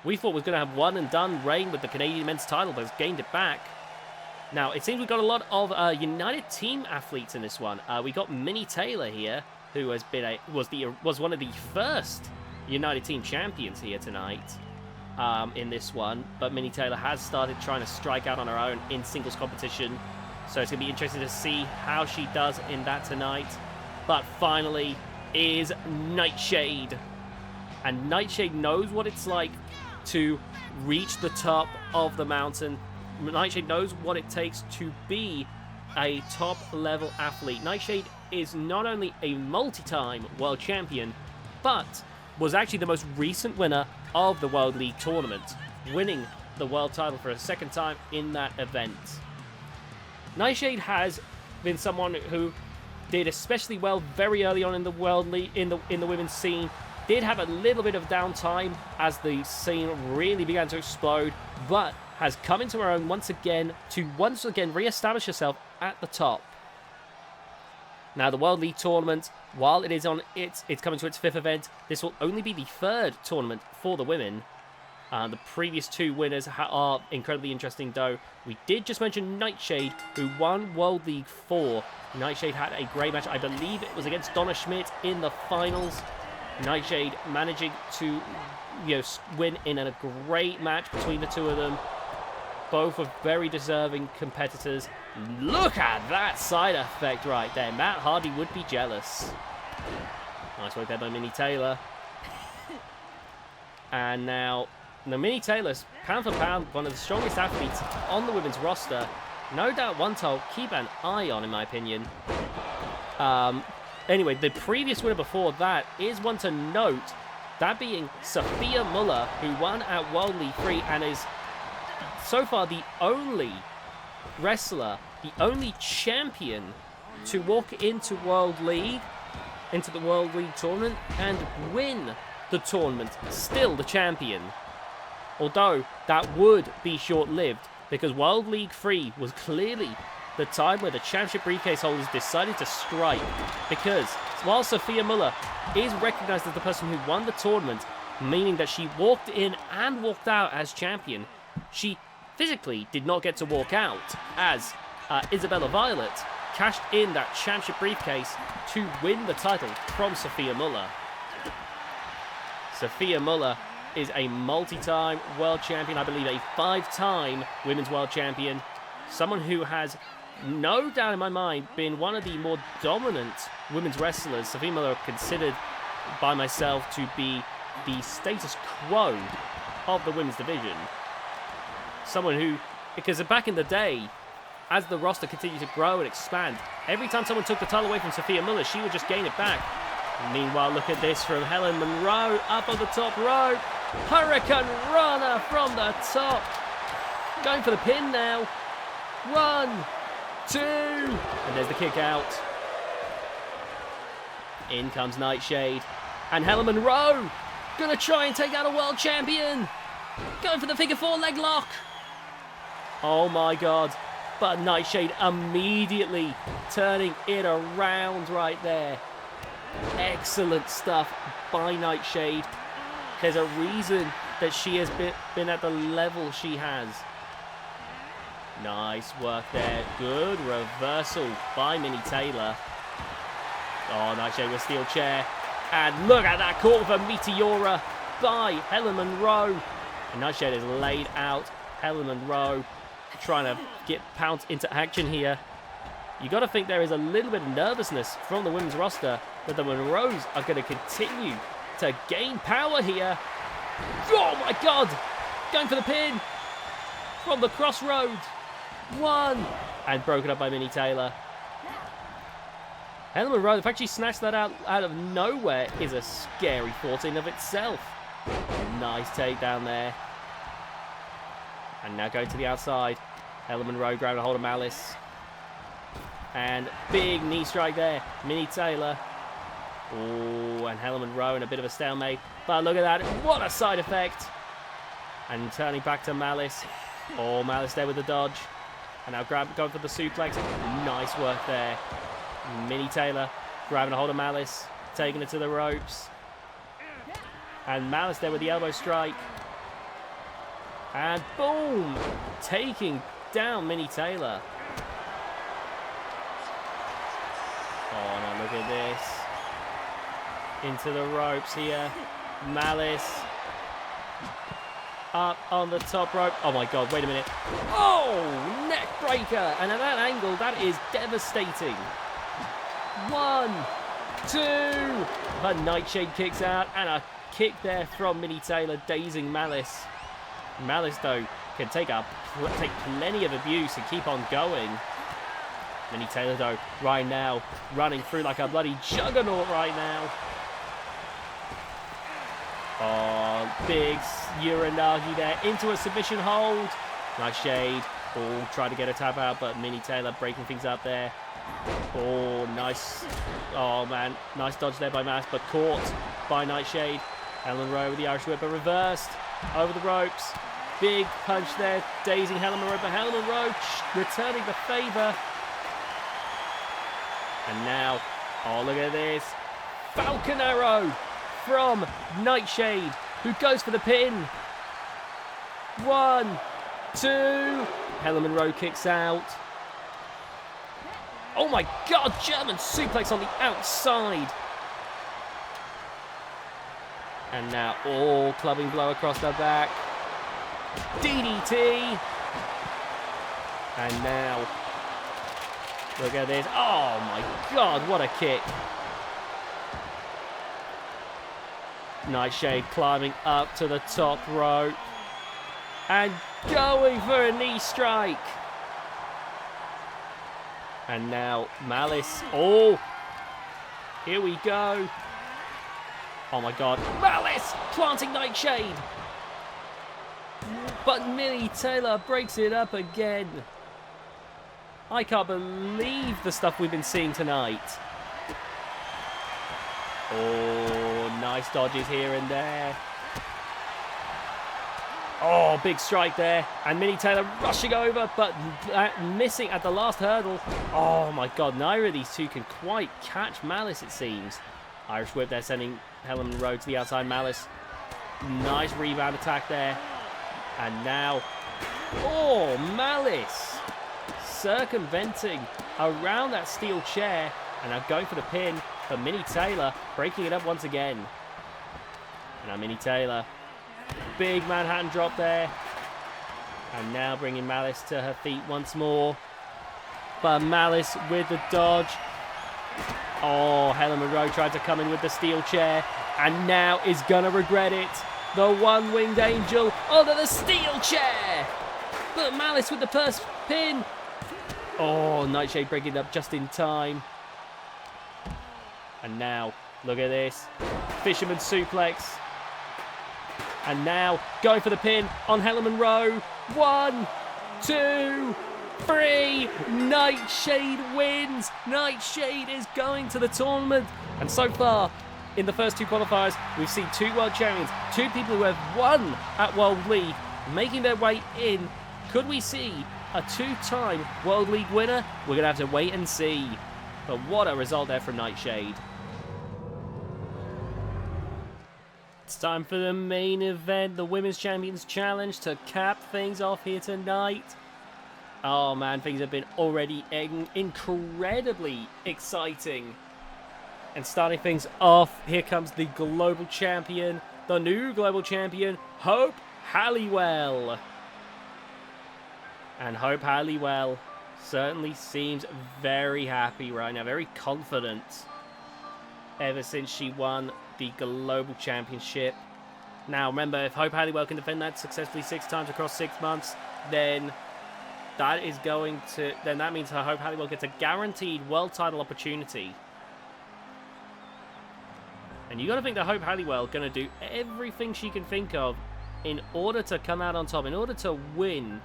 we thought was going to have one and done reign with the Canadian men's title, but has gained it back. Now, it seems we've got a lot of United Team athletes in this one. We got Minnie Taylor here, who has been was one of the first United Team champions here tonight. In this one, but Minnie Taylor has started trying to strike out on her own in singles competition, so it's going to be interesting to see how she does in that tonight. But finally is Nightshade, and Nightshade knows what it's like to reach the top of the mountain. Nightshade knows what it takes to be a top level athlete. Nightshade is not only a multi-time world champion, but was actually the most recent winner of the World League Tournament, winning the world title for a second time in that event. Nightshade has been someone who did especially well very early on in the World League, in the women's scene. Did have a little bit of downtime as the scene really began to explode, but has come into her own once again re-establish herself at the top. Now, the World League Tournament, while it is on it's coming to its 5th event, this will only be the 3rd tournament for the women. The previous 2 winners are incredibly interesting, though. We did just mention Nightshade, who won World League 4. Nightshade had a great match. I believe it was against Donna Schmidt in the finals. Nightshade managing to win in a great match between the two of them. Both are very deserving competitors. Look at that side effect right there. Matt Hardy would be jealous. Nice work there by Minnie Taylor. And now Now, Minnie Taylor's pound for pound one of the strongest athletes on the women's roster. No doubt one to keep an eye on, in my opinion. Anyway, the previous winner before that is one to note, that being Sophia Muller, who won at World League 3 and is so far the only wrestler, the only champion to walk into the World League tournament and win the tournament, still the champion. Although that would be short-lived, because World League 3 was clearly the time where the championship briefcase holders decided to strike, because while Sophia Muller is recognized as the person who won the tournament, meaning that she walked in and walked out as champion, she physically did not get to walk out, as Isabella Violet cashed in that championship briefcase to win the title from Sophia Muller. Sophia Muller is a multi-time world champion, I believe a 5-time women's world champion, someone who has no doubt in my mind been one of the more dominant women's wrestlers. Sophia Muller considered by myself to be the status quo of the women's division. Someone who, because back in the day, as the roster continued to grow and expand, every time someone took the title away from Sophia Muller, she would just gain it back. Meanwhile, look at this from Helen Monroe up on the top rope. Hurricane Rana from the top. Going for the pin now. 1, 2. And there's the kick out. In comes Nightshade. And Helen Monroe gonna try and take out a world champion. Going for the figure 4 leg lock. Oh my god. But Nightshade immediately turning it around right there. Excellent stuff by Nightshade. There's a reason that she has been at the level she has. Nice work there. Good reversal by Minnie Taylor. Oh, Nightshade with steel chair. And look at that call for Meteora by Helen Monroe. And Nightshade is laid out. Helen Monroe trying to get Pounce into action here. You got to think there is a little bit of nervousness from the women's roster that the Monroes are going to continue to gain power here. Oh my god! Going for the pin from the crossroads. 1. And broken up by Minnie Taylor. Helen Monroe, the fact she snatched that out of nowhere is a scary thought in of itself. Nice takedown there. And now going to the outside. Helen Monroe grabbing a hold of Malice. And big knee strike there. Minnie Taylor. Oh, and Helen Monroe in a bit of a stalemate. But look at that. What a side effect. And turning back to Malice. Oh, Malice there with the dodge. And now going for the suplex. Nice work there. Minnie Taylor grabbing a hold of Malice. Taking it to the ropes. And Malice there with the elbow strike. And boom. Taking down Minnie Taylor. Oh no, look at this. Into the ropes here. Malice. Up on the top rope. Oh my god, wait a minute. Oh, neck breaker. And at that angle, that is devastating. 1, 2. But Nightshade kicks out. And a kick there from Minnie Taylor, dazing Malice. Malice, though, can take plenty of abuse and keep on going. Minnie Taylor, though, right now, running through like a bloody juggernaut right now. Oh, big Uranagi there into a submission hold. Nightshade, oh, trying to get a tap out, but Minnie Taylor breaking things up there. Oh, nice. Oh, man. Nice dodge there by Mass, but caught by Nightshade. Helen Monroe with the Irish Whip, reversed over the ropes. Big punch there, dazing Helen Monroe, but Helen Monroe returning the favour. And now, oh, look at this. Falcon Arrow from Nightshade, who goes for the pin. 1, 2. Helen Monroe kicks out. Oh my god, German suplex on the outside. And now, oh, clubbing blow across the back. DDT. And now, look at this. Oh my god, what a kick. Nightshade climbing up to the top rope. And going for a knee strike. And now Malice. Oh, here we go. Oh my god. Malice planting Nightshade. But Millie Taylor breaks it up again. I can't believe the stuff we've been seeing tonight. Oh, nice dodges here and there. Oh, big strike there. And Millie Taylor rushing over, but missing at the last hurdle. Oh my god, neither of these two can quite catch Malice, it seems. Irish whip there, sending Helen Monroe to the outside. Malice. Nice rebound attack there. And now, oh, Malice circumventing around that steel chair. And now going for the pin, but Minnie Taylor breaking it up once again. And now Minnie Taylor. Big Manhattan drop there. And now bringing Malice to her feet once more. But Malice with the dodge. Oh, Helen Monroe tried to come in with the steel chair. And now is going to regret it. The one-winged angel under the steel chair. But Malice with the first pin. Oh, Nightshade breaking it up just in time. And now, look at this. Fisherman suplex. And now, going for the pin on Helen Monroe. 1, 2, 3. Nightshade wins. Nightshade is going to the tournament. And so far, in the first two qualifiers, we've seen 2 world champions, 2 people who have won at World League, making their way in. Could we see a 2-time World League winner? We're going to have to wait and see. But what a result there from Nightshade. It's time for the main event, the Women's Champions Challenge, to cap things off here tonight. Oh man, things have been already incredibly exciting. And starting things off, here comes the global champion, the new global champion, Hope Halliwell. And Hope Halliwell certainly seems very happy right now, very confident ever since she won the global championship. Now remember, if Hope Halliwell can defend that successfully 6 times across 6 months, then that means her Hope Halliwell gets a guaranteed world title opportunity. And you got to think that Hope Halliwell going to do everything she can think of in order to come out on top, in order to win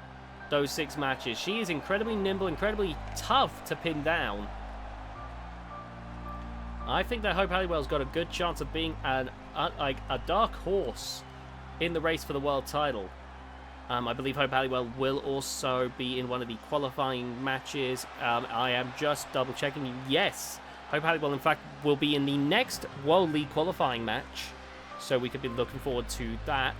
those 6 matches. She is incredibly nimble, incredibly tough to pin down. I think that Hope Halliwell's got a good chance of being a dark horse in the race for the world title. I believe Hope Halliwell will also be in one of the qualifying matches. I am just double checking. Yes, Hope Halliwell in fact will be in the next World League qualifying match. So we could be looking forward to that.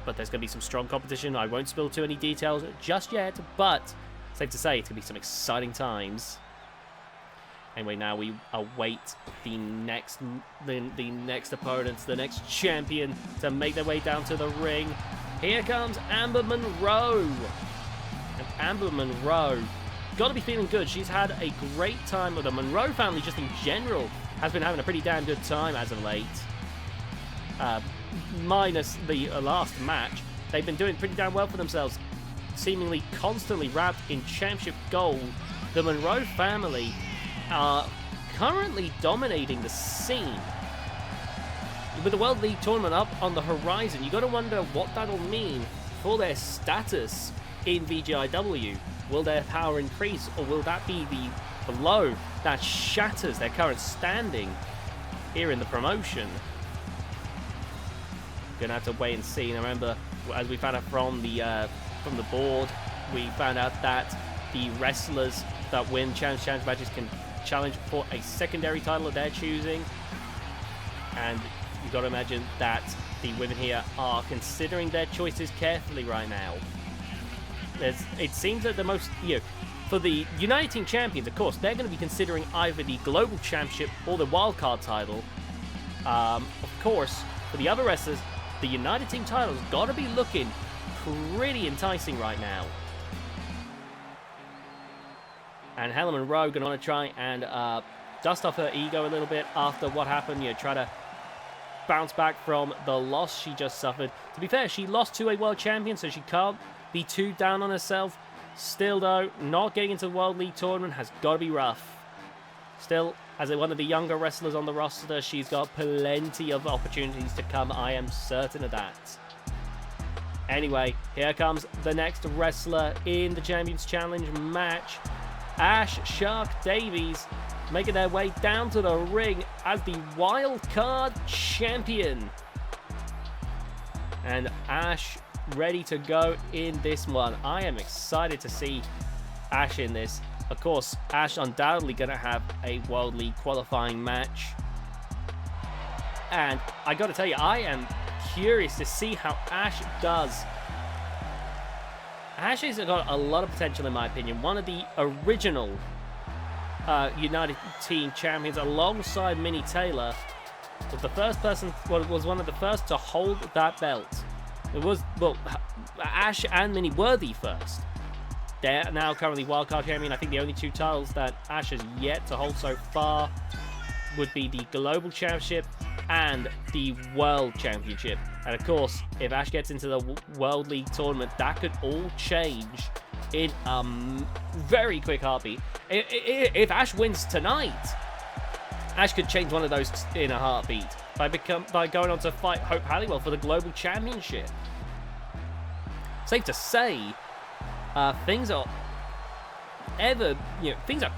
But there's going to be some strong competition. I won't spill too many details just yet, but safe to say it's going to be some exciting times. Anyway, now we await the next opponents, the next champion to make their way down to the ring. Here comes Amber Monroe. And Amber Monroe, got to be feeling good. She's had a great time with the Monroe family, just in general, has been having a pretty damn good time as of late. Minus the last match, they've been doing pretty damn well for themselves, seemingly constantly wrapped in championship gold. The Monroe family are currently dominating the scene. With the World League tournament up on the horizon, you got to wonder what that'll mean for their status in VGIW. Will their power increase, or will that be the blow that shatters their current standing here in the promotion? Gonna have to wait and see. And remember, as we found out from the board, we found out that the wrestlers that win challenge matches can challenge for a secondary title of their choosing. And you've got to imagine that the women here are considering their choices carefully right now. It seems that the most, for the United Team Champions, of course, they're going to be considering either the Global Championship or the Wildcard title. Of course, for the other wrestlers, the United Team title's got to be looking pretty enticing right now. And Helen Monroe going to try and dust off her ego a little bit after what happened. Try to bounce back from the loss she just suffered. To be fair, she lost to a world champion, so she can't be too down on herself. Still, though, not getting into the World League tournament has got to be rough. Still, as one of the younger wrestlers on the roster, she's got plenty of opportunities to come. I am certain of that. Anyway, here comes the next wrestler in the Champions Challenge match. Ash Shark Davies making their way down to the ring as the wild card champion. And Ash ready to go in this one. I am excited to see Ash in this. Of course, Ash undoubtedly going to have a World League qualifying match. And I got to tell you, I am curious to see how Ash does. Ash has got a lot of potential in my opinion. One of the original United Team champions alongside Minnie Taylor. Was the first person, was one of the first to hold that belt. It was, well, Ash and Minnie were the first. They're now currently wildcard champion. I think the only two titles that Ash has yet to hold so far would be the Global Championship and the World Championship. And of course, if Ash gets into the World League tournament, that could all change in a very quick heartbeat. If Ash wins tonight, Ash could change one of those in a heartbeat by going on to fight Hope Halliwell for the Global Championship. Safe to say, things are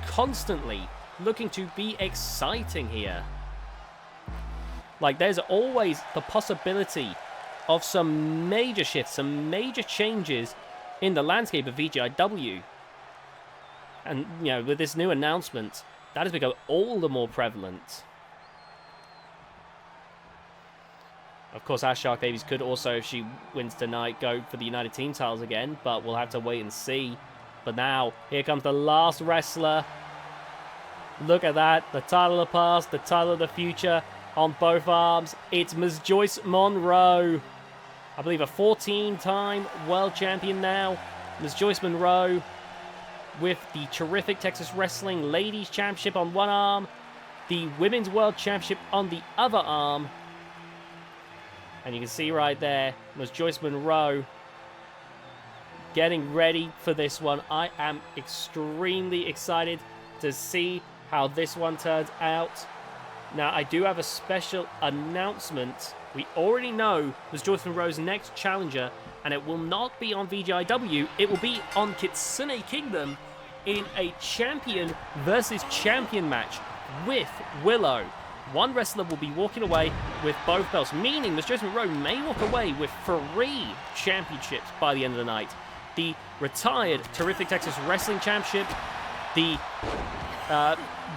constantly looking to be exciting here. Like, there's always the possibility of some major shifts, some major changes in the landscape of VGIW. And, you know, with this new announcement, that has become all the more prevalent. Of course, Ash Shark Davies could also, if she wins tonight, go for the United Team titles again, but we'll have to wait and see. But now, here comes the last wrestler. Look at that, the title of the past, the title of the future on both arms. It's Ms. Joyce Monroe. I believe a 14-time world champion now. Ms. Joyce Monroe with the terrific Texas Wrestling Ladies Championship on one arm, the Women's World Championship on the other arm. And you can see right there, Ms. Joyce Monroe getting ready for this one. I am extremely excited to see how this one turns out. Now, I do have a special announcement. We already know Ms. Joyce Monroe's next challenger, and it will not be on VGIW. It will be on Kitsune Kingdom in a champion versus champion match with Willow. One wrestler will be walking away with both belts, meaning Ms. Joyce Monroe may walk away with 3 championships by the end of the night. The retired Terrific Texas Wrestling Championship, the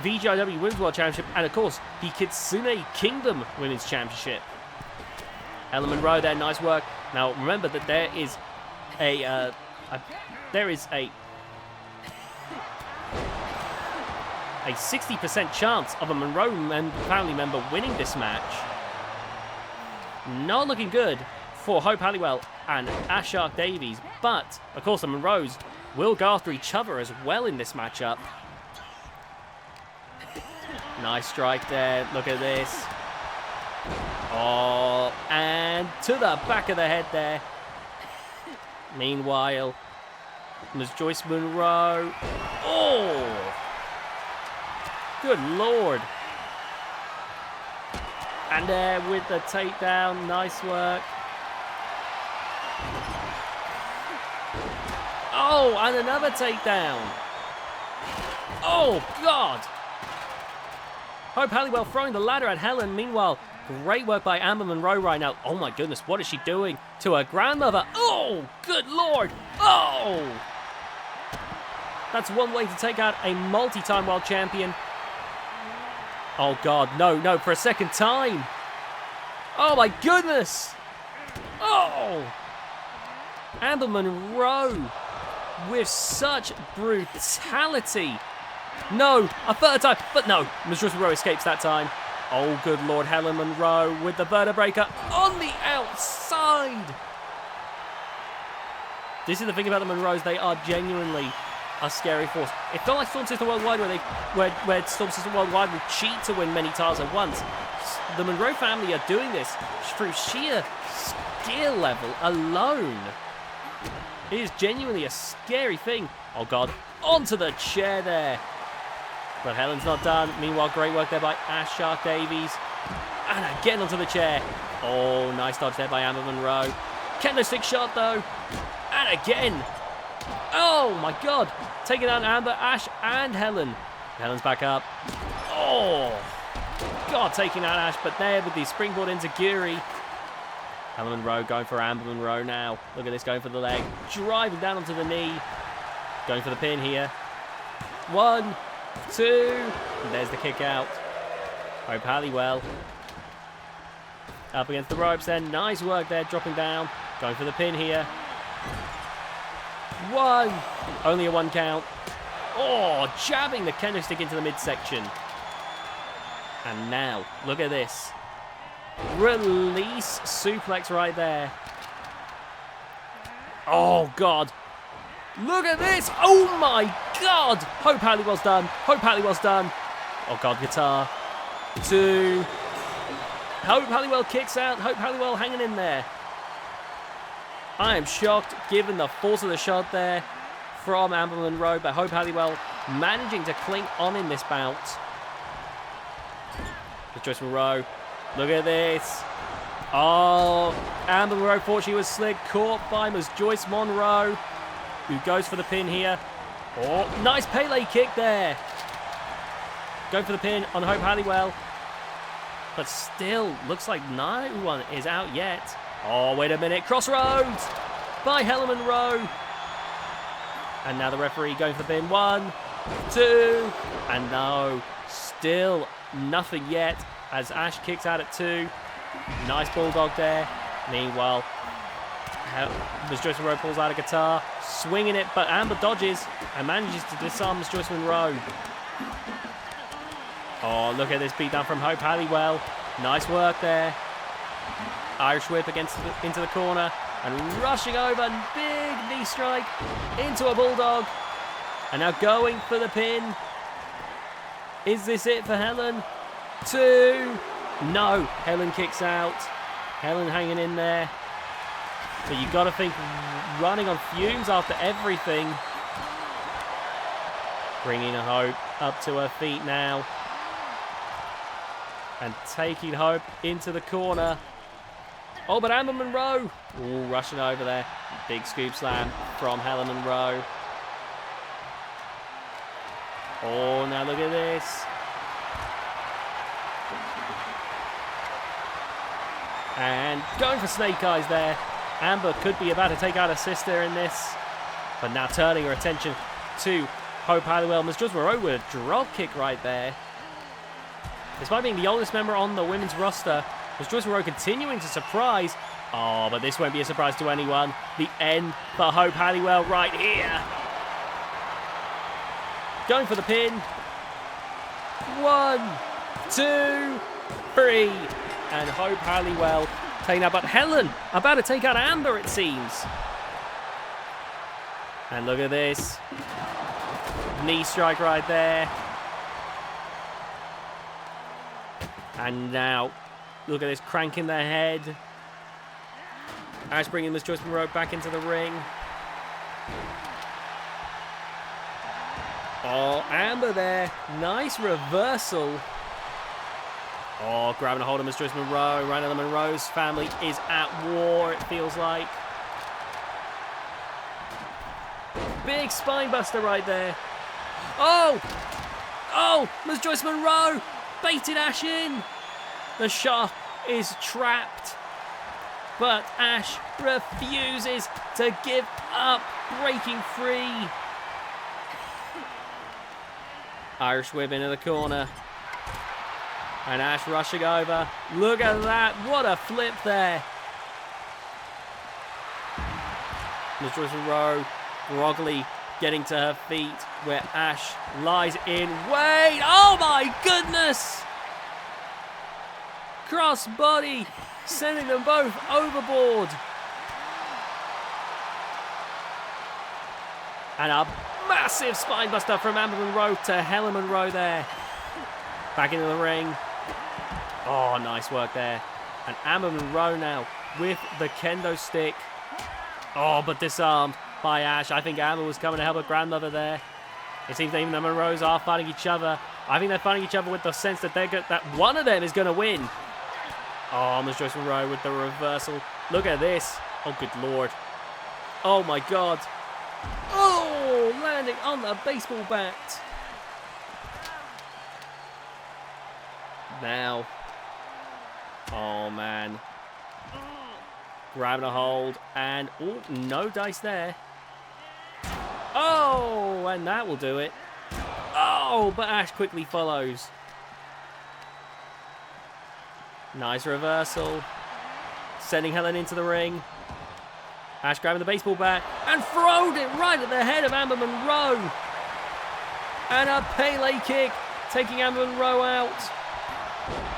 VGIW Women's World Championship, and of course, the Kitsune Kingdom Women's Championship. Helen Monroe there, nice work. Now, remember that there is a 60% chance of a Monroe family member winning this match. Not looking good for Hope Halliwell and Ash Shark Davies, but, of course, the Monroes will go after each other as well in this matchup. Nice strike there. Look at this. Oh, and to the back of the head there. Meanwhile, Ms. Joyce Monroe. Oh! Good Lord. And there with the takedown. Nice work. Oh, and another takedown. Oh, God. Hope Halliwell throwing the ladder at Helen. Meanwhile, great work by Amber Monroe right now. Oh my goodness, what is she doing to her grandmother? Oh, good Lord. Oh! That's one way to take out a multi-time world champion. Oh God, no, for a second time. Oh my goodness. Oh! Amber Monroe with such brutality. No, a third time, but no, Ms. Joyce Monroe escapes that time. Oh, good Lord, Helen Monroe with the vertebraker on the outside. This is the thing about the Monroes, they are genuinely a scary force. It felt like Storm System Worldwide where Storm System Worldwide would cheat to win many titles at once. the Monroe family are doing this through sheer skill level alone. It is genuinely a scary thing. Oh, God. Onto the chair there. But Helen's not done. Meanwhile, great work there by Ash Shark Davies. And again onto the chair. Oh, nice dodge there by Amber Monroe. Kendo stick shot, though. And again. Oh, my God. Taking out Amber, Ash, and Helen. Helen's back up. Oh, God, taking out Ash. But there with the springboard into Guri. Helen Monroe going for Amber Monroe now. Look at this, going for the leg. Driving down onto the knee. Going for the pin here. 1, 2. And there's the kick out. Hope Halliwell. Up against the ropes then. Nice work there, dropping down. Going for the pin here. 1. Only a 1 count. Oh, jabbing the kendo stick into the midsection. And now, look at this. Release suplex right there. Oh, God. Look at this. Oh, my God. Hope Halliwell's done. Hope Halliwell's done. Oh, God, guitar. 2. Hope Halliwell kicks out. Hope Halliwell hanging in there. I am shocked given the force of the shot there from Amber Monroe, but Hope Halliwell managing to clink on in this bout. With Joyce Monroe. Look at this. Oh, Amber Monroe thought she was slick. Caught by Ms. Joyce Monroe, who goes for the pin here. Oh, nice Pele kick there. Going for the pin on Hope Halliwell. But still, looks like no one is out yet. Oh, wait a minute. Crossroads by Helen Monroe. And now the referee going for the pin. 1, 2. And no, still nothing yet as Ash kicks out at 2. Nice bulldog there. Meanwhile, Ms. Joyce Monroe pulls out a guitar, swinging it, but Amber dodges and manages to disarm Ms. Joyce Monroe. Oh, look at this beatdown from Hope Halliwell. Nice work there. Irish whip into the corner and rushing over. Big knee strike into a bulldog. And now going for the pin. Is this it for Helen? 2. No, Helen kicks out. Helen hanging in there. But you got to think, running on fumes after everything. Bringing Hope up to her feet now. And taking Hope into the corner. Oh, but Amber Monroe. Ooh, rushing over there. Big scoop slam from Helen Monroe. Oh, now look at this. And going for snake eyes there. Amber could be about to take out her sister in this. But now turning her attention to Hope Halliwell. Ms. Joyce Monroe with a drop kick right there. Despite being the oldest member on the women's roster, Ms. Joyce Monroe continuing to surprise. Oh, but this won't be a surprise to anyone. The end for Hope Halliwell right here. Going for the pin. 1, 2, 3. And Hope Halliwell taking out. But Helen about to take out Amber, it seems. And look at this. Knee strike right there. And now, look at this, cranking their head. Ash bringing Ms. Joyce Monroe back into the ring. Oh, Amber there. Nice reversal. Oh, grabbing a hold of Ms. Joyce Monroe. Right now the Monroe's family is at war, it feels like. Big spine buster right there. Oh! Oh! Ms. Joyce Monroe baited Ash in. The shot is trapped. But Ash refuses to give up, breaking free. Irish whip into the corner. And Ash rushing over. Look at that. What a flip there. Ms. Joyce Monroe groggily getting to her feet where Ash lies in wait. Oh my goodness. Cross body. Sending them both overboard. And a massive spinebuster from Amber Monroe to Helen Monroe there. Back into the ring. Oh, nice work there. And Amber Monroe now with the kendo stick. Oh, but disarmed by Ash. I think Amber was coming to help her grandmother there. It seems that even the Monroes are fighting each other. I think they're fighting each other with the sense that that one of them is going to win. Oh, Miss Joyce Monroe with the reversal. Look at this. Oh, good lord. Oh, my God. Oh, landing on the baseball bat. Now. Oh, man. Grabbing a hold. And, oh, no dice there. Oh, and that will do it. Oh, but Ash quickly follows. Nice reversal. Sending Helen into the ring. Ash grabbing the baseball bat and throwed it right at the head of Amber Monroe. And a Pele kick, taking Amber Monroe out.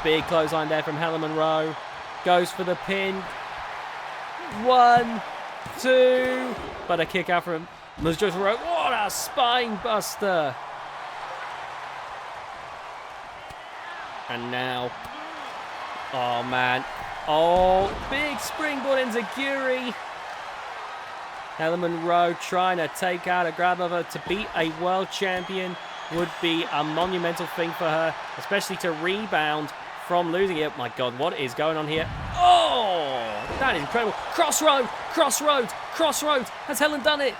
Big clothesline there from Helen Monroe. Goes for the pin. 1, 2. But a kick out from Miss Joyce Monroe. What a spine buster. And now, oh man, oh, big springboard enziguri. Helen Monroe trying to take out a grandmother. To beat a world champion would be a monumental thing for her, especially to rebound from losing it. My God, what is going on here? Oh, that is incredible. Crossroads, crossroads, crossroads. Has Helen done it?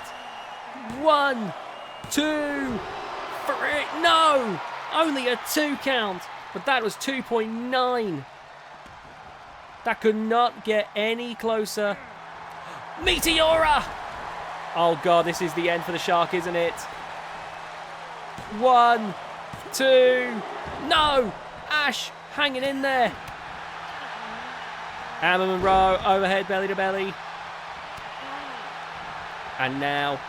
1, 2, 3. No, only a 2 count. But that was 2.9. That could not get any closer. Meteora! Oh, God, this is the end for the Shark, isn't it? 1, 2. No! Ash hanging in there. Amber Monroe overhead, belly to belly. And now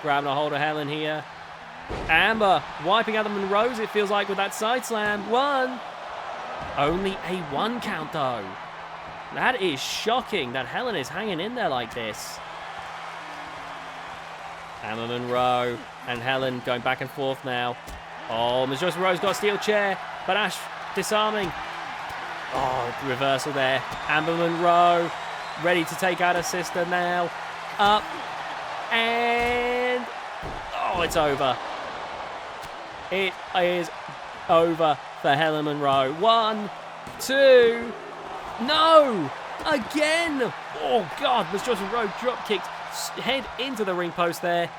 grabbing a hold of Helen here. Amber wiping out the Monroes, it feels like, with that side slam. 1. Only a 1 count, though. That is shocking that Helen is hanging in there like this. Amber Monroe and Helen going back and forth now. Oh, Miss Joyce Monroe's got a steel chair, but Ash disarming. Oh, reversal there. Amber Monroe ready to take out her sister now. Up. And... oh, it's over. It is over for Helen Monroe. 1, 2. No! Again! Oh, God. Miss Joyce Monroe drop kicked head into the ring post there.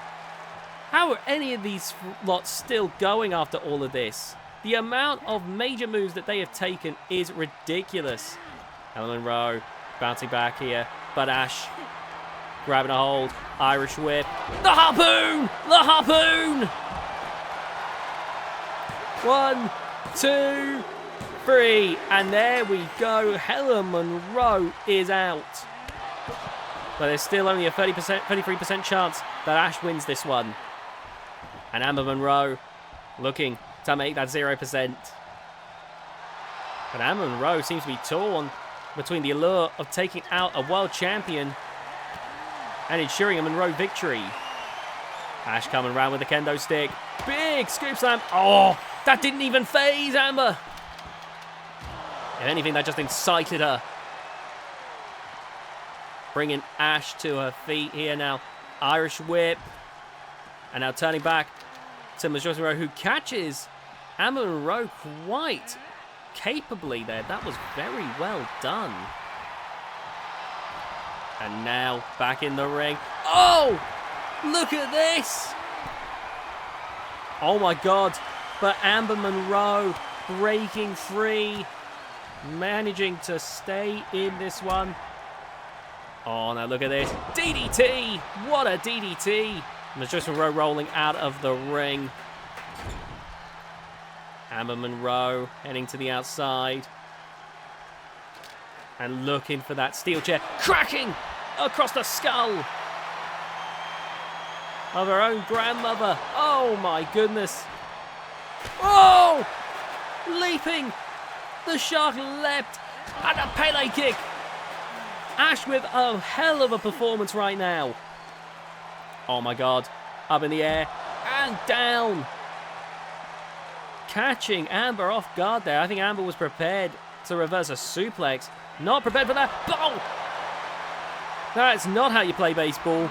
How are any of these lots still going after all of this? The amount of major moves that they have taken is ridiculous. Helen Monroe bouncing back here. But Ash grabbing a hold. Irish whip. The harpoon! The harpoon! 1, 2, 3. And there we go. Helen Monroe is out. But there's still only a 33% chance that Ash wins this one. And Amber Monroe looking to make that 0%. But Amber Monroe seems to be torn between the allure of taking out a world champion and ensuring a Monroe victory. Ash coming around with the kendo stick. Big scoop slam. Oh, that didn't even phase Amber. If anything, that just incited her. Bringing Ash to her feet here now. Irish whip. And now turning back to Miss Joyce Monroe, who catches Amber Monroe quite capably there. That was very well done. And now back in the ring. Oh! Look at this! Oh my God. But Amber Monroe breaking free. Managing to stay in this one. Oh, now look at this. DDT! What a DDT! Miss Joyce Monroe rolling out of the ring. Amber Monroe heading to the outside. And looking for that steel chair. Cracking across the skull of her own grandmother. Oh my goodness. Oh! Leaping. The Shark leapt. And a Pele kick. Ash with a hell of a performance right now. Oh my God. Up in the air. And down. Catching Amber off guard there. I think Amber was prepared to reverse a suplex. Not prepared for that. Oh! That's not how you play baseball.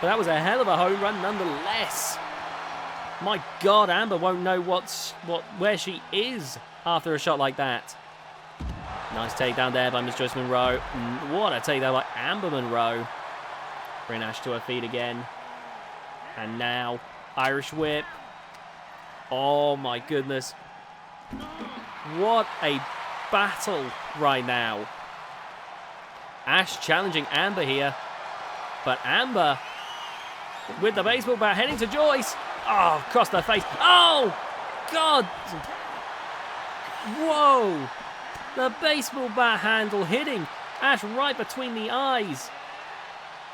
But that was a hell of a home run nonetheless. My God, Amber won't know where she is after a shot like that. Nice takedown there by Miss Joyce Monroe. What a takedown by Amber Monroe. Bring Ash to her feet again. And now, Irish whip. Oh my goodness. What a battle right now. Ash challenging Amber here. But Amber, with the baseball bat, heading to Joyce. Oh, across the face. Oh, God. Whoa. The baseball bat handle hitting Ash right between the eyes.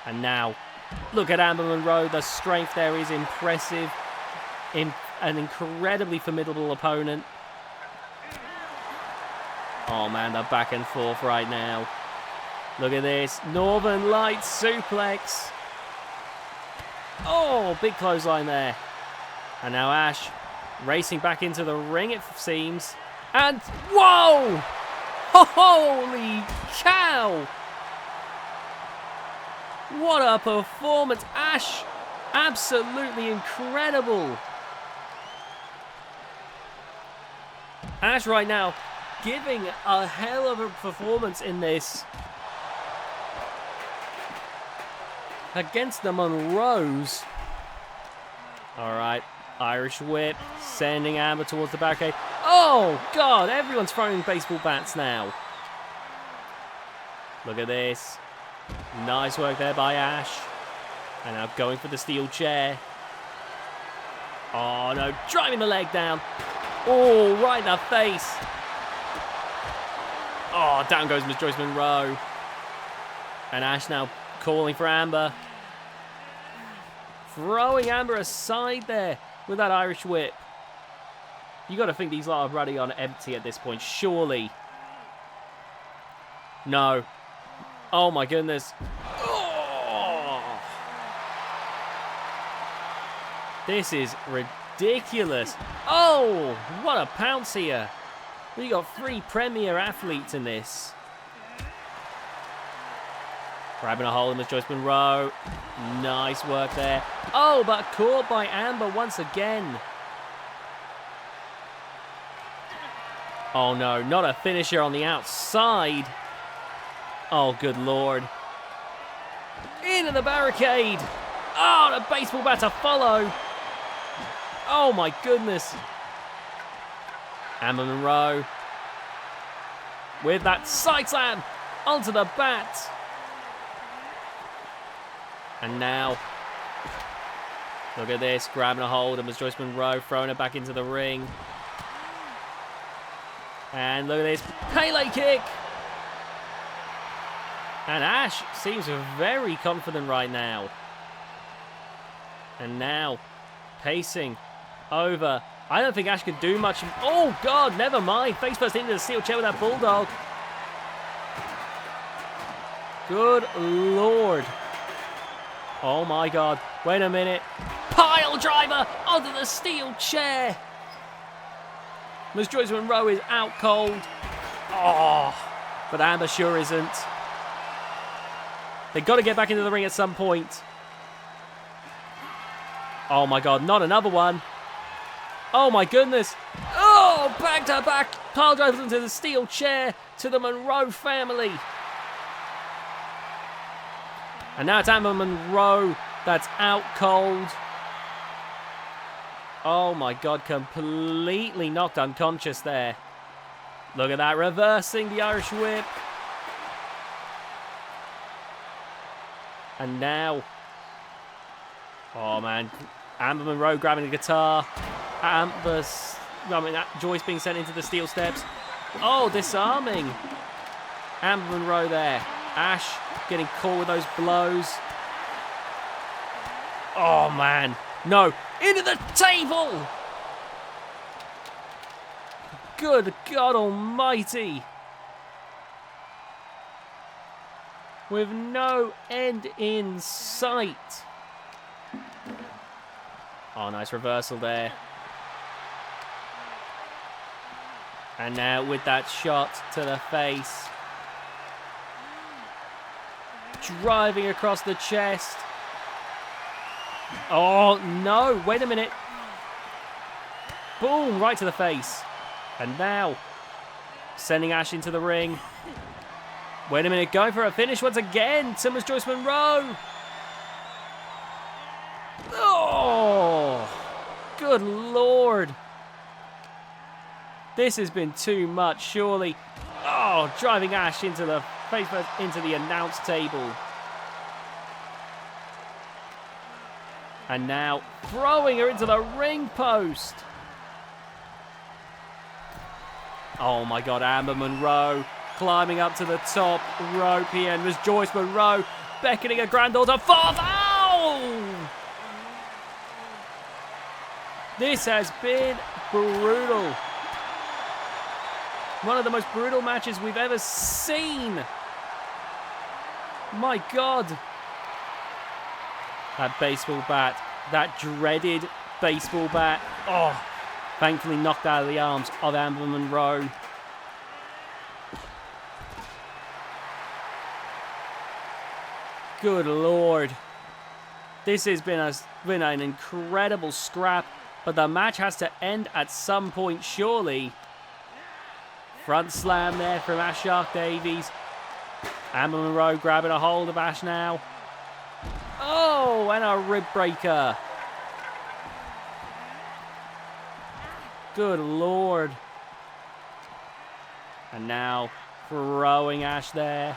And now, look at Amber Monroe. The strength there is impressive. An incredibly formidable opponent. Oh, man, the back and forth right now. Look at this. Northern Lights suplex. Oh, big clothesline there. And now Ash racing back into the ring, it seems. And, whoa! Holy cow! What a performance. Ash, absolutely incredible. Ash right now giving a hell of a performance in this. Against the Monroes. Alright, Irish whip, sending Amber towards the Bakke. Oh, God, everyone's throwing baseball bats now. Look at this. Nice work there by Ash. And now going for the steel chair. Oh, no, driving the leg down. Oh, right in the face. Oh, down goes Miss Joyce Monroe. And Ash now calling for Amber. Throwing Amber aside there with that Irish whip. You got to think these lot are running on empty at this point, surely. No. Oh my goodness. Oh. This is ridiculous. Oh, what a pounce here. We got 3 premier athletes in this. Grabbing a hold of Miss Joyce Monroe. Nice work there. Oh, but caught by Amber once again. Oh no, not a finisher on the outside. Oh, good Lord. Into the barricade. Oh, the baseball bat to follow. Oh my goodness. Amber Monroe with that side slam onto the bat. And now, look at this, grabbing a hold of Miss Joyce Monroe, throwing it back into the ring. And look at this, Pele kick. And Ash seems very confident right now. And now, pacing over. I don't think Ash could do much. Oh, God, never mind. Face first into the steel chair with that bulldog. Good Lord. Oh, my God. Wait a minute. Pile driver onto the steel chair. Miss Joyce Monroe is out cold. Oh, but Amber sure isn't. They've got to get back into the ring at some point. Oh, my God. Not another one. Oh, my goodness. Oh, back to back. Pile drivers into the steel chair to the Monroe family. And now it's Amber Monroe that's out cold. Oh my God, completely knocked unconscious there. Look at that, reversing the Irish whip. And now, oh man, Amber Monroe grabbing the guitar. Joyce being sent into the steel steps. Oh, disarming Amber Monroe there. Ash getting caught with those blows. Oh, man. No. Into the table. Good God almighty. With no end in sight. Oh, nice reversal there. And now with that shot to the face. Driving across the chest. Oh, no. Wait a minute. Boom, right to the face. And now, sending Ash into the ring. Wait a minute, going for a finish once again. Timbers Joyce Monroe. Oh, good Lord. This has been too much, surely. Oh, driving Ash into the face first into the announce table. And now throwing her into the ring post. Oh my God, Amber Monroe climbing up to the top rope here. And was Joyce Monroe beckoning her granddaughter forth. Oh! This has been brutal. One of the most brutal matches we've ever seen. My God. That baseball bat. That dreaded baseball bat. Oh, thankfully knocked out of the arms of Amber Monroe. Good Lord. This has been an incredible scrap, but the match has to end at some point, surely. Front slam there from Ash Shark Davies. Amber Monroe grabbing a hold of Ash now. Oh, and a rib breaker. Good Lord. And now throwing Ash there.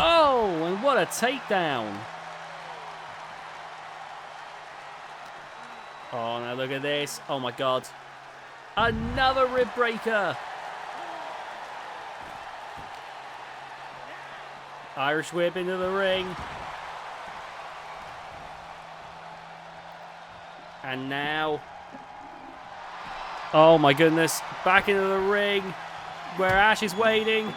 Oh, and what a takedown. Oh, now look at this. Oh, my God. Another rib breaker. Irish whip into the ring. And now. Oh, my goodness. Back into the ring where Ash is waiting.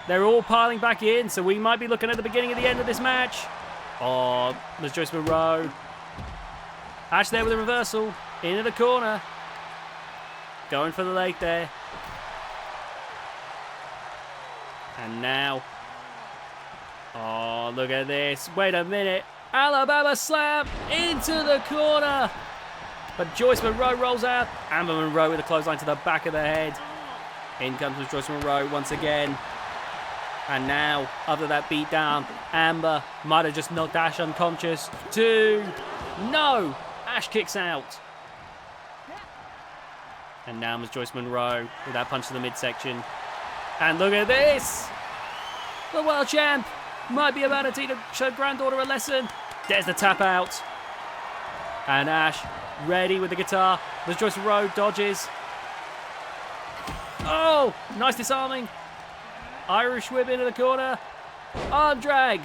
They're all piling back in, so we might be looking at the beginning of the end of this match. Oh, there's Joyce Monroe. Ash there with a reversal. Into the corner. Going for the leg there. And now. Oh, look at this. Wait a minute. Alabama slam into the corner. But Joyce Monroe rolls out. Amber Monroe with a clothesline to the back of the head. In comes Joyce Monroe once again. And now, after that beatdown, Amber might have just knocked Ash unconscious. 2. No! Ash kicks out. And now was Joyce Monroe with that punch to the midsection. And look at this! The world champ might be about to teach her granddaughter a lesson. There's the tap out. And Ash ready with the guitar. There's Joyce Monroe, dodges. Oh! Nice disarming. Irish whip into the corner. Arm drag.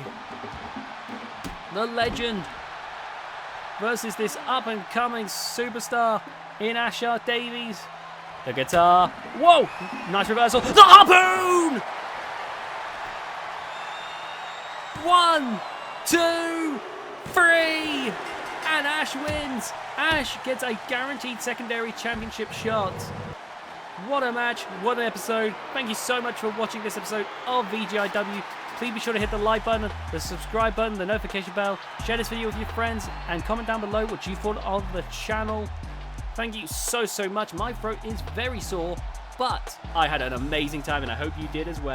The legend versus this up-and-coming superstar in Ash Shark Davies. The guitar. Whoa! Nice reversal. The harpoon! 1, 2, 3! And Ash wins. Ash gets a guaranteed secondary championship shot. What a match. What an episode. Thank you so much for watching this episode of VGIW. Please be sure to hit the like button, the subscribe button, the notification bell, share this video with your friends, and comment down below what you thought of the channel. Thank you so much. My throat is very sore, but I had an amazing time, and I hope you did as well.